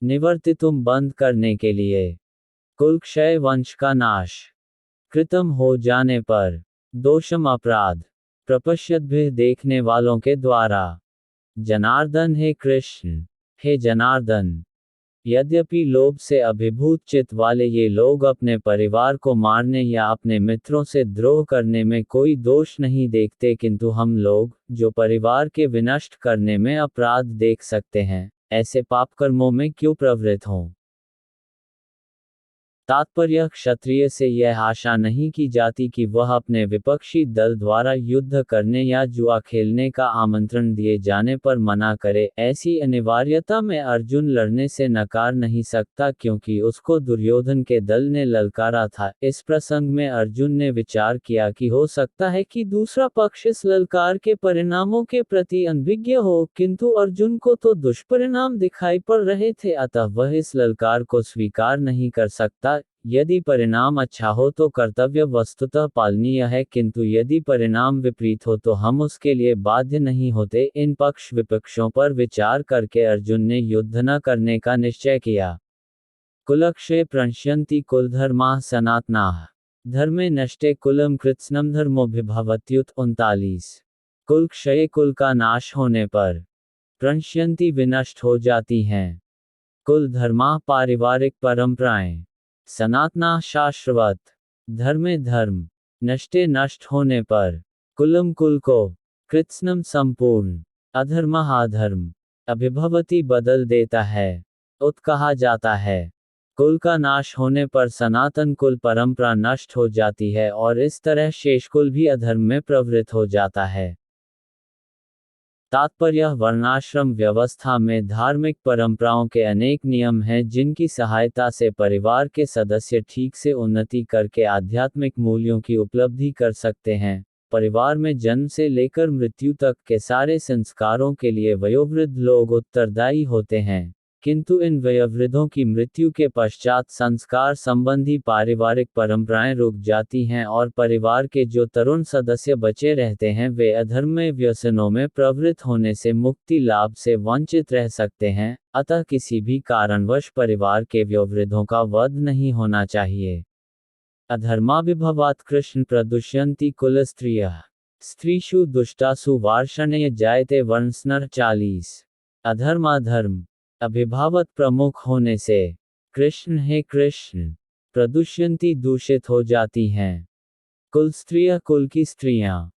निवर्तितुम बंद करने के लिए कुल क्षय वंश का नाश कृतम हो जाने पर दोषम अपराध प्रपश्यद्भिः देखने वालों के द्वारा जनार्दन हे कृष्ण हे जनार्दन यद्यपि लोभ से अभिभूत चित्त वाले ये लोग अपने परिवार को मारने या अपने मित्रों से द्रोह करने में कोई दोष नहीं देखते, किंतु हम लोग जो परिवार के विनष्ट करने में अपराध देख सकते हैं, ऐसे पाप कर्मों में क्यों प्रवृत्त हों। तात्पर्य क्षत्रिय से यह आशा नहीं की जाती कि वह अपने विपक्षी दल द्वारा युद्ध करने या जुआ खेलने का आमंत्रण दिए जाने पर मना करे। ऐसी अनिवार्यता में अर्जुन लड़ने से नकार नहीं सकता, क्योंकि उसको दुर्योधन के दल ने ललकारा था। इस प्रसंग में अर्जुन ने विचार किया कि हो सकता है कि दूसरा पक्ष इस ललकार के परिणामों के प्रति अनभिज्ञ हो, किंतु अर्जुन को तो दुष्परिणाम दिखाई पड़ रहे थे, अतः वह इस ललकार को स्वीकार नहीं कर सकता। यदि परिणाम अच्छा हो तो कर्तव्य वस्तुतः पालनीय है, किंतु यदि परिणाम विपरीत हो तो हम उसके लिए बाध्य नहीं होते। इन पक्ष विपक्षों पर विचार करके अर्जुन ने युद्ध न करने का निश्चय किया। कुलक्षये प्रणश्यन्ति कुलधर्माः सनातनाः धर्मे नष्टे कुलम कृत्स्नम धर्मोभिभवत्युत 39। कुल क्षय कुल का नाश होने पर प्रणश्यन्ति विनष्ट हो जाती हैं, कुल धर्माः पारिवारिक परंपराएं, सनातना शाश्वत, धर्मे धर्म, नष्टे नष्ट होने पर, कुलम कुल को, कृत्स्नम संपूर्ण, अधर्मः अधर्म, अभिभवति बदल देता है, उत कहा जाता है। कुल का नाश होने पर सनातन कुल परंपरा नष्ट हो जाती है और इस तरह शेष कुल भी अधर्म में प्रवृत्त हो जाता है। तात्पर्य वर्णाश्रम व्यवस्था में धार्मिक परंपराओं के अनेक नियम हैं, जिनकी सहायता से परिवार के सदस्य ठीक से उन्नति करके आध्यात्मिक मूल्यों की उपलब्धि कर सकते हैं। परिवार में जन्म से लेकर मृत्यु तक के सारे संस्कारों के लिए वयोवृद्ध लोग उत्तरदायी होते हैं, किंतु इन वयोवृद्धों की मृत्यु के पश्चात संस्कार संबंधी पारिवारिक परंपराएं रुक जाती हैं और परिवार के जो तरुण सदस्य बचे रहते हैं वे अधर्ममय व्यसनों में प्रवृत्त होने से मुक्ति लाभ से वंचित रह सकते हैं। अतः किसी भी कारणवश परिवार के वयोवृद्धों का वध नहीं होना चाहिए। अधर्माभिभवात् कृष्ण प्रदुष्यन्ति कुलस्त्रियः स्त्रीषु दुष्टासु वार्ष्णेय जायते वर्णस्नर 40। अधर्म अभिभावत प्रमुख होने से कृष्ण हे कृष्ण प्रदुष्यन्ति दूषित हो जाती हैं। कुल स्त्रियः कुल की स्त्रियां,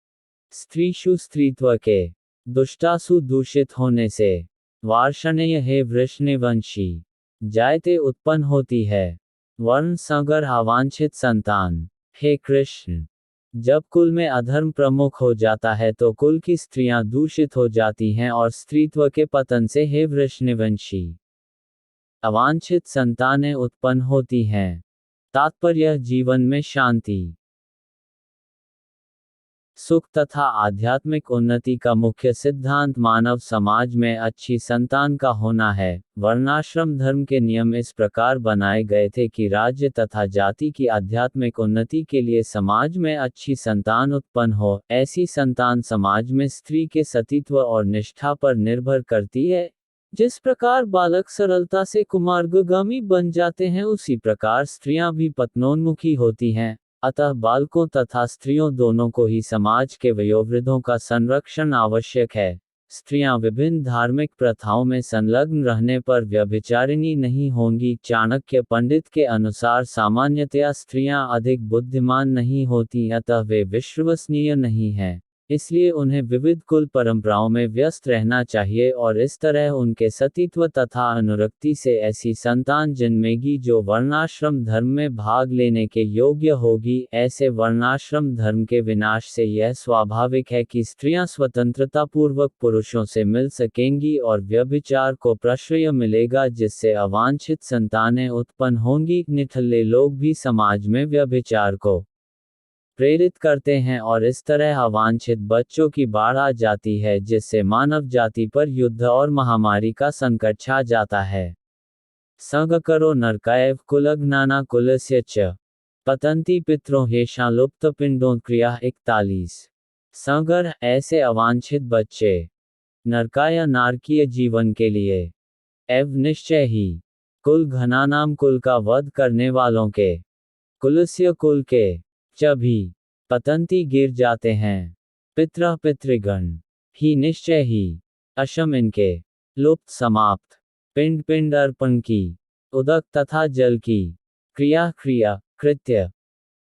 स्त्रीषु स्त्रीत्व के, दुष्टासु दूषित होने से, वार्ष्णेय हे वृषणवंशी, जायते उत्पन्न होती है, वर्ण संगर अवांछित संतान। हे कृष्ण, जब कुल में अधर्म प्रमुख हो जाता है तो कुल की स्त्रियां दूषित हो जाती हैं और स्त्रीत्व के पतन से हे वृषणवंशी अवांछित संतानें उत्पन्न होती हैं। तात्पर्य जीवन में शांति, सुख तथा आध्यात्मिक उन्नति का मुख्य सिद्धांत मानव समाज में अच्छी संतान का होना है। वर्णाश्रम धर्म के नियम इस प्रकार बनाए गए थे कि राज्य तथा जाति की आध्यात्मिक उन्नति के लिए समाज में अच्छी संतान उत्पन्न हो। ऐसी संतान समाज में स्त्री के सतीत्व और निष्ठा पर निर्भर करती है। जिस प्रकार बालक सरलता से कुमार्गामी बन जाते हैं, उसी प्रकार स्त्रियां भी पतनोन्मुखी होती हैं। अतः बालकों तथा स्त्रियों दोनों को ही समाज के वयोवृद्धों का संरक्षण आवश्यक है। स्त्रियां विभिन्न धार्मिक प्रथाओं में संलग्न रहने पर व्यभिचारिणी नहीं होंगी। चाणक्य पंडित के अनुसार सामान्यतया स्त्रियां अधिक बुद्धिमान नहीं होती, अतः वे विश्वसनीय नहीं हैं। इसलिए उन्हें विविध कुल परंपराओं में व्यस्त रहना चाहिए और इस तरह उनके सतीत्व तथा अनुरक्ति से ऐसी संतान जन्मेगी जो वर्णाश्रम धर्म में भाग लेने के योग्य होगी। ऐसे वर्णाश्रम धर्म के विनाश से यह स्वाभाविक है कि स्त्रियां स्वतंत्रतापूर्वक पुरुषों से मिल सकेंगी और व्यभिचार को प्रश्रय मिलेगा, जिससे अवांछित संतानें उत्पन्न होंगी। निठल्ले लोग भी समाज में व्यभिचार को प्रेरित करते हैं और इस तरह अवांछित बच्चों की बाढ़ आ जाती है, जिससे मानव जाति पर युद्ध और महामारी का संकट छा जाता है। संगकरो नरकायव कुलघ्नाना कुलस्य च पतंती पितरों हेषां लुप्त पिंडों क्रिया 41। संगर ऐसे अवांछित बच्चे नरकाय नारकीय जीवन के लिए एव निश्चय ही कुल घनानाम कुल का वध करने वालों के कुलस्य कुल के च भी पतंती गिर जाते हैं। पितरा पितृगण ही निश्चय ही अशम इनके लुप्त समाप्त पिंड पिंड अर्पण की उदक तथा जल की क्रिया क्रिया कृत्य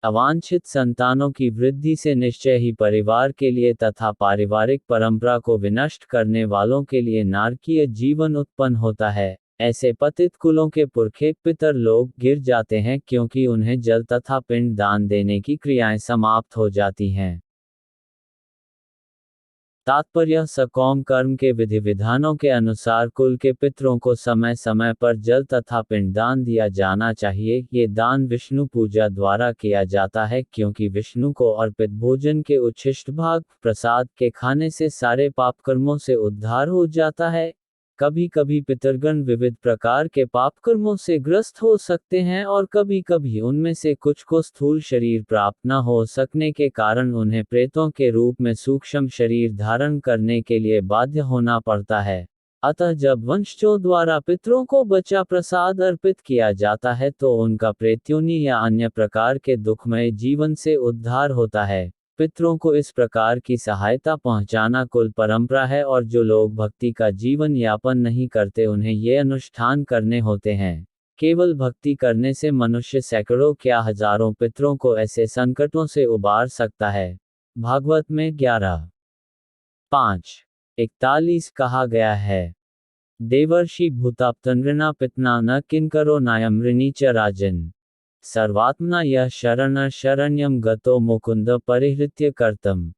अवांछित संतानों की वृद्धि से निश्चय ही परिवार के लिए तथा पारिवारिक परंपरा को विनष्ट करने वालों के लिए नारकीय जीवन उत्पन्न होता है। ऐसे पतित कुलों के पुरखे पितर लोग गिर जाते हैं, क्योंकि उन्हें जल तथा पिंड दान देने की क्रियाएं समाप्त हो जाती हैं। तात्पर्य सकौम कर्म के विधि विधानों के अनुसार कुल के पितरों को समय समय पर जल तथा पिंडदान दिया जाना चाहिए। ये दान विष्णु पूजा द्वारा किया जाता है, क्योंकि विष्णु को अर्पित भोजन के उच्छिष्ट भाग प्रसाद के खाने से सारे पाप कर्मों से उद्धार हो जाता है। कभी कभी पितरगण विविध प्रकार के पाप कर्मों से ग्रस्त हो सकते हैं और कभी कभी उनमें से कुछ को स्थूल शरीर प्राप्त न हो सकने के कारण उन्हें प्रेतों के रूप में सूक्ष्म शरीर धारण करने के लिए बाध्य होना पड़ता है। अतः जब वंशजों द्वारा पितरों को बचा प्रसाद अर्पित किया जाता है तो उनका प्रेत्योनि या अन्य प्रकार के दुखमय जीवन से उद्धार होता है। पितरों को इस प्रकार की सहायता पहुंचाना कुल परंपरा है और जो लोग भक्ति का जीवन यापन नहीं करते उन्हें ये अनुष्ठान करने होते हैं। केवल भक्ति करने से मनुष्य सैकड़ों क्या हजारों पितरों को ऐसे संकटों से उबार सकता है। भागवत में 11:5-41 कहा गया है, देवर्षि भूताप्तनृणा पितना न किंकरो नायमृणी च राजन सर्वात्मना यह शरण शरण्यम गतो मुकुंद परिहृत्य कर्तम।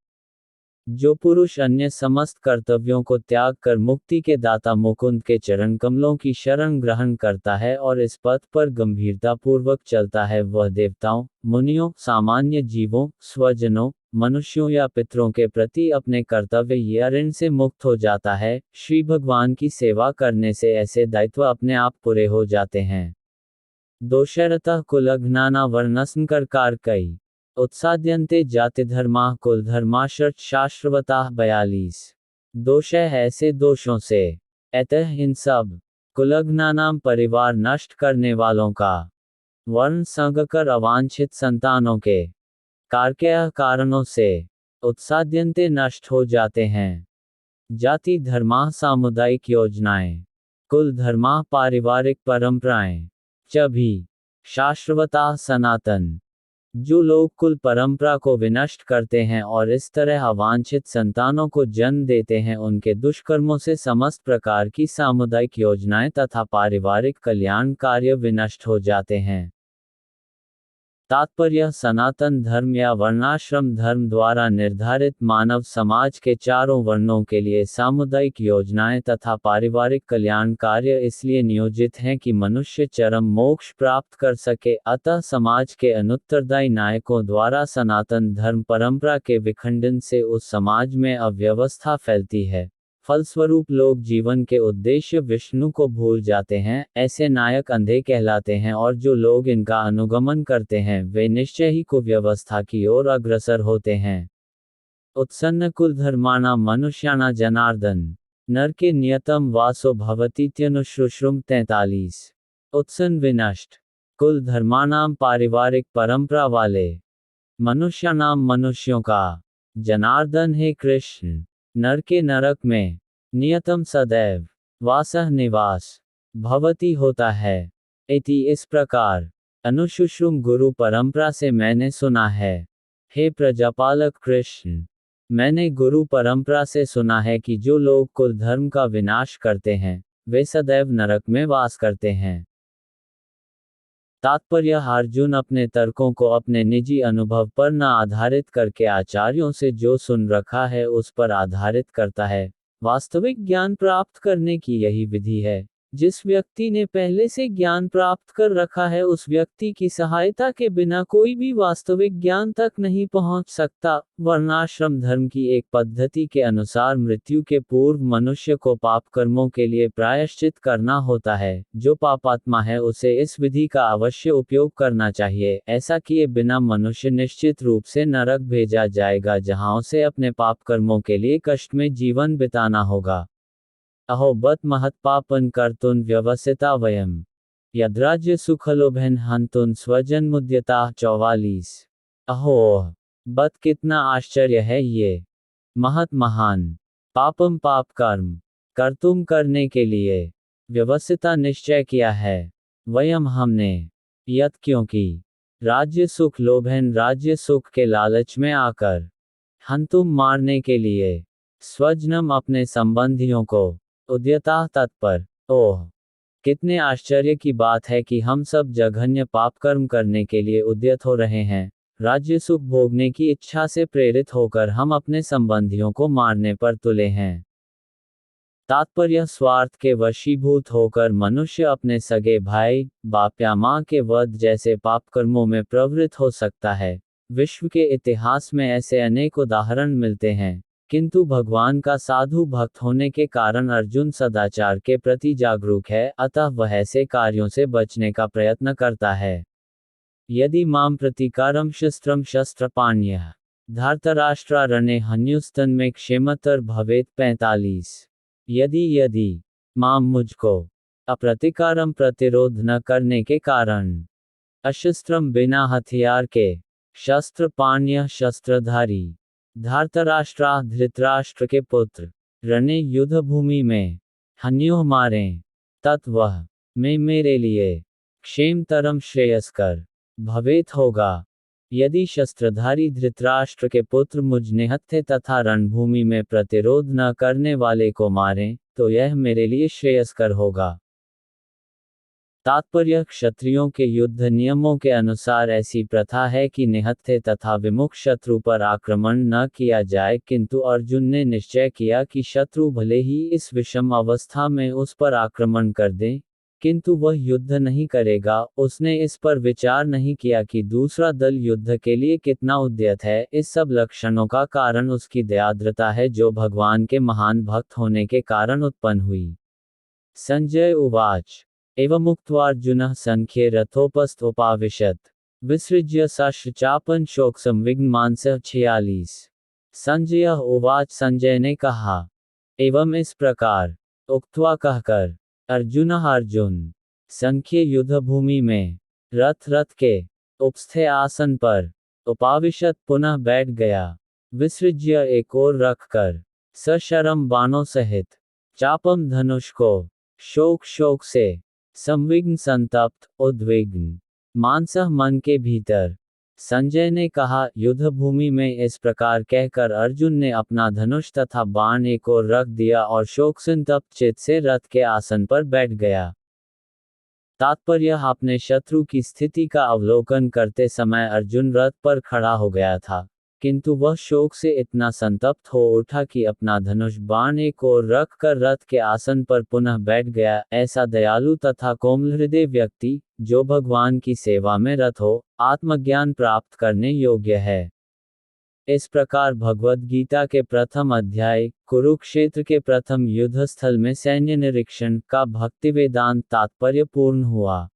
जो पुरुष अन्य समस्त कर्तव्यों को त्याग कर मुक्ति के दाता मुकुंद के चरण कमलों की शरण ग्रहण करता है और इस पथ पर गंभीरतापूर्वक चलता है, वह देवताओं, मुनियों, सामान्य जीवों, स्वजनों, मनुष्यों या पितरों के प्रति अपने कर्तव्य या ऋण से मुक्त हो जाता है। श्री भगवान की सेवा करने से ऐसे दायित्व अपने आप पूरे हो जाते हैं। दोषरतः कुलघ्नाना वर्णसंकरकार कई उत्साद्यन्ते जातिधर्माः कुलधर्माश्च शाश्वताः 42। दोष है ऐसे दोषों से अतः इन सब कुलघ्नानाम परिवार नष्ट करने वालों का वर्ण संगकर अवांछित संतानों के कारकेय कारणों से उत्साद्यन्ते नष्ट हो जाते हैं। जाति धर्माः सामुदायिक योजनाएं, कुल धर्माः पारिवारिक परंपराएं च भी शाश्वता सनातन। जो लोग कुल परंपरा को विनष्ट करते हैं और इस तरह अवांछित संतानों को जन्म देते हैं, उनके दुष्कर्मों से समस्त प्रकार की सामुदायिक योजनाएं तथा पारिवारिक कल्याण कार्य विनष्ट हो जाते हैं। तात्पर्य सनातन धर्म या वर्णाश्रम धर्म द्वारा निर्धारित मानव समाज के चारों वर्णों के लिए सामुदायिक योजनाएं तथा पारिवारिक कल्याण कार्य इसलिए नियोजित हैं कि मनुष्य चरम मोक्ष प्राप्त कर सके। अतः समाज के अनुत्तरदायी नायकों द्वारा सनातन धर्म परंपरा के विखंडन से उस समाज में अव्यवस्था फैलती है। फलस्वरूप लोग जीवन के उद्देश्य विष्णु को भूल जाते हैं। ऐसे नायक अंधे कहलाते हैं और जो लोग इनका अनुगमन करते हैं वे निश्चय ही कुव्यवस्था की ओर अग्रसर होते हैं। उत्सन्न कुल धर्माणां मनुष्याणां जनार्दन नरके नियतम वासो भवतीत्यनुश्रुश्रुम 43। उत्सन्न विनष्ट कुल धर्माणां पारिवारिक परंपरा वाले मनुष्याणां मनुष्यों का जनार्दन है कृष्ण नर के नरक में नियतम सदैव वासह निवास भवती होता है। इति इस प्रकार अनुशुश्रुम गुरु परंपरा से मैंने सुना है। हे प्रजापालक कृष्ण, मैंने गुरु परंपरा से सुना है कि जो लोग कुल धर्म का विनाश करते हैं वे सदैव नरक में वास करते हैं। तात्पर्य: अर्जुन अपने तर्कों को अपने निजी अनुभव पर न आधारित करके आचार्यों से जो सुन रखा है उस पर आधारित करता है। वास्तविक ज्ञान प्राप्त करने की यही विधि है। जिस व्यक्ति ने पहले से ज्ञान प्राप्त कर रखा है उस व्यक्ति की सहायता के बिना कोई भी वास्तविक ज्ञान तक नहीं पहुंच सकता। वर्णाश्रम धर्म की एक पद्धति के अनुसार मृत्यु के पूर्व मनुष्य को पाप कर्मों के लिए प्रायश्चित करना होता है। जो पापात्मा है उसे इस विधि का अवश्य उपयोग करना चाहिए। ऐसा किए बिना मनुष्य निश्चित रूप से नरक भेजा जाएगा जहां उसे अपने पाप कर्मों के लिए कष्ट में जीवन बिताना होगा। अहो बत महत्पापन कर्तुन व्यवसिता वयम यद्राज्य सुखलोभन हंतुन स्वजन्मुद्यता 44। अहो बत कितना आश्चर्य है ये। महत महान पापम पाप कर्म कर्तुम करने के लिए व्यवसिता निश्चय किया है। वयम हमने यत क्योंकि राज्य सुख लोभन राज्य सुख के लालच में आकर हंतुम मारने के लिए स्वजनम अपने संबंधियों को उद्यता तत्पर। ओह कितने आश्चर्य की बात है कि हम सब जघन्य पाप कर्म करने के लिए उद्यत हो रहे हैं। राज्य सुख भोगने की इच्छा से प्रेरित होकर हम अपने संबंधियों को मारने पर तुले हैं। तात्पर्य: स्वार्थ के वशीभूत होकर मनुष्य अपने सगे भाई बाप या माँ के वध जैसे पाप कर्मों में प्रवृत्त हो सकता है। विश्व के इतिहास में ऐसे अनेक उदाहरण मिलते हैं, किंतु भगवान का साधु भक्त होने के कारण अर्जुन सदाचार के प्रति जागरूक है, अतः वह ऐसे कार्यों से बचने का प्रयत्न करता है। यदि माम प्रतिकारम शस्त्रम शस्त्रपाण्यः धार्तराष्ट्रारण्ये हन्युस्तन्मे क्षेमतर भवेत् 45। यदि माम मुझको अप्रतिकारम प्रतिरोध न करने के कारण अशस्त्रम बिना हथियार के शस्त्र पाण्य शस्त्रधारी धार्तराष्ट्रा धृतराष्ट्र के पुत्र रणे युद्ध भूमि में हन्यों मारें तत्वह में मेरे लिए क्षेमतरम श्रेयस्कर भवेत होगा। यदि शस्त्रधारी धृतराष्ट्र के पुत्र मुझ निहत्थे तथा रणभूमि में प्रतिरोध न करने वाले को मारें तो यह मेरे लिए श्रेयस्कर होगा। तात्पर्य: क्षत्रियों के युद्ध नियमों के अनुसार ऐसी प्रथा है कि निहत्थे तथा विमुख शत्रु पर आक्रमण न किया जाए, किंतु अर्जुन ने निश्चय किया कि शत्रु भले ही इस विषम अवस्था में उस पर आक्रमण कर दे, किंतु वह युद्ध नहीं करेगा। उसने इस पर विचार नहीं किया कि दूसरा दल युद्ध के लिए कितना उद्यत है। इस सब लक्षणों का कारण उसकी दयाद्रता है जो भगवान के महान भक्त होने के कारण उत्पन्न हुई। संजय उवाच एवमुक्त्वार्जुनः संख्ये रथोपस्थ उपाविशत् विसृज्य शस्त्रचापं शोकसंविग्नमानसः 46। संजय उवाच संजय ने कहा, एवं इस प्रकार उक्त्वा कहकर अर्जुन संख्ये युद्ध भूमि में रथ के उपस्थे आसन पर उपाविशत पुनः बैठ गया। विसृज्य एक ओर रखकर सशरम बाणों सहित चापम धनुष को शोक से संविग्न संतप्त उद्विग्न मानसः मन के भीतर। संजय ने कहा, युद्ध भूमि में इस प्रकार कहकर अर्जुन ने अपना धनुष तथा बाण एक ओर रख दिया और शोक संतप्त चित्त से रथ के आसन पर बैठ गया। तात्पर्य: अपने शत्रु की स्थिति का अवलोकन करते समय अर्जुन रथ पर खड़ा हो गया था, किंतु वह शोक से इतना संतप्त हो उठा कि अपना धनुष बाण एक ओर रख कर रथ के आसन पर पुनः बैठ गया। ऐसा दयालु तथा कोमल हृदय व्यक्ति, जो भगवान की सेवा में रत हो, आत्मज्ञान प्राप्त करने योग्य है। इस प्रकार भगवद गीता के प्रथम अध्याय, कुरुक्षेत्र के प्रथम युद्ध स्थल में सैन्य निरीक्षण का भक्तिवेदांत तात्पर्य पूर्ण हुआ।